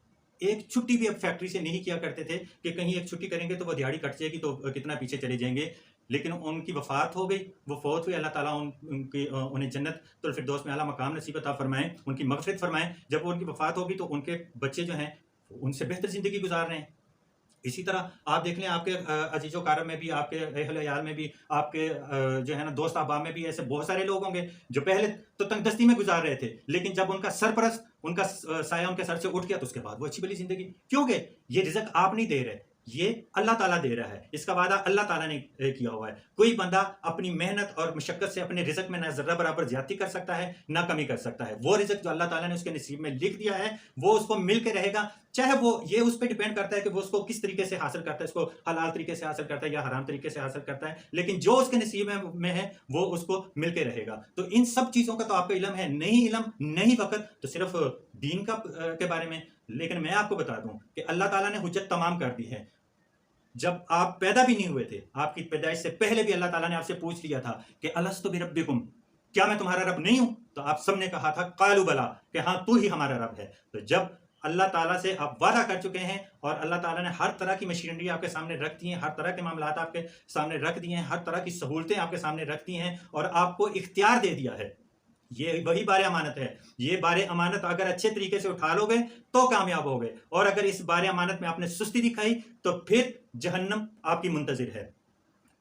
ایک چھٹی بھی اب فیکٹری سے نہیں کیا کرتے تھے کہ کہیں ایک چھٹی کریں گے تو وہ دیہڑی کٹ جائے گی تو کتنا پیچھے چلے جائیں گے. لیکن ان کی وفات ہو گئی, وہ فوت ہوئے, اللہ تعالیٰ انہیں جنت الفردوس میں اعلیٰ مقام نصیب عطا فرمائیں, ان کی مغفرت فرمائیں. جب ان کی وفات ہوگی تو ان کے بچے جو ہیں ان سے بہتر زندگی گزار رہے ہیں. اسی طرح آپ دیکھ لیں آپ کے عزیز و کارم میں بھی, آپ کے اہل عیال میں بھی, آپ کے جو ہے نا دوست احباب میں بھی ایسے بہت سارے لوگ ہوں گے جو پہلے تو تنگ دستی میں گزار رہے تھے, لیکن جب ان کا سرپرست, ان کا سایہ ان کے سر سے اٹھ گیا تو اس کے بعد وہ اچھی بلی زندگی. کیونکہ یہ رزق آپ نہیں دے رہے, یہ اللہ تعالیٰ دے رہا ہے, اس کا وعدہ اللہ تعالیٰ نے کیا ہوا ہے. کوئی بندہ اپنی محنت اور مشقت سے اپنے رزق میں نہ ذرہ برابر زیادتی کر سکتا ہے نہ کمی کر سکتا ہے. وہ رزق جو اللہ تعالیٰ نے اس کے نصیب میں لکھ دیا ہے وہ اس کو مل کے رہے گا, چاہے وہ یہ اس پہ ڈیپینڈ کرتا ہے کہ وہ اس کو کس طریقے سے حاصل کرتا ہے, اس کو حلال طریقے سے حاصل کرتا ہے یا حرام طریقے سے حاصل کرتا ہے, لیکن جو اس کے نصیب میں ہے وہ اس کو مل کے رہے گا. تو ان سب چیزوں کا تو آپ کو علم ہے, نہیں علم نہیں وقت تو صرف دین کے بارے میں. لیکن میں آپ کو بتا دوں کہ اللہ تعالیٰ نے حجت تمام کر دی ہے. جب آپ پیدا بھی نہیں ہوئے تھے, آپ کی پیدائش سے پہلے بھی اللہ تعالیٰ نے آپ سے پوچھ لیا تھا کہ الستو بربکم, کیا میں تمہارا رب نہیں ہوں؟ تو آپ سب نے کہا تھا قالوا بلا, کہ ہاں تو ہی ہمارا رب ہے. تو جب اللہ تعالیٰ سے آپ وعدہ کر چکے ہیں اور اللہ تعالیٰ نے ہر طرح کی مشینری آپ کے سامنے رکھ دی ہیں, ہر طرح کے معاملات آپ کے سامنے رکھ دیے ہیں, ہر طرح کی سہولتیں آپ کے سامنے رکھ دی ہیں اور آپ کو اختیار دے دیا ہے, یہ وہی بار امانت ہے. یہ بار امانت اگر اچھے طریقے سے اٹھا لو گے تو کامیاب ہو گئے, اور اگر اس بار امانت میں آپ نے سستی دکھائی تو پھر جہنم آپ کی منتظر ہے.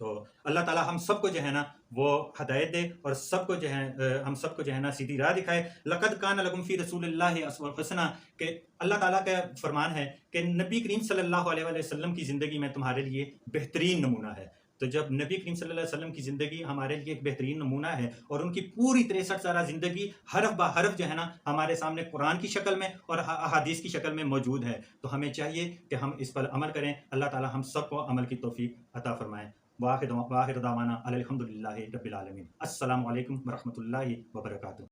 تو اللہ تعالیٰ ہم سب کو جو ہے نا وہ ہدایت دے اور سب کو جو ہے ہم سب کو جو ہے نا سیدھی راہ دکھائے. لقد کان لکم فی رسول اللہ اسوۃ حسنہ, کہ اللہ تعالیٰ کا فرمان ہے کہ نبی کریم صلی اللہ علیہ وسلم کی زندگی میں تمہارے لیے بہترین نمونہ ہے. تو جب نبی کریم صلی اللہ علیہ وسلم کی زندگی ہمارے لیے ایک بہترین نمونہ ہے اور ان کی پوری 63 سالہ زندگی حرف بہ حرف جو ہے نا ہمارے سامنے قرآن کی شکل میں اور احادیث کی شکل میں موجود ہے, تو ہمیں چاہیے کہ ہم اس پر عمل کریں. اللہ تعالیٰ ہم سب کو عمل کی توفیق عطا فرمائے. واخر دعوانا الحمدللہ رب العالمین. السلام علیکم ورحمۃ اللہ وبرکاتہ.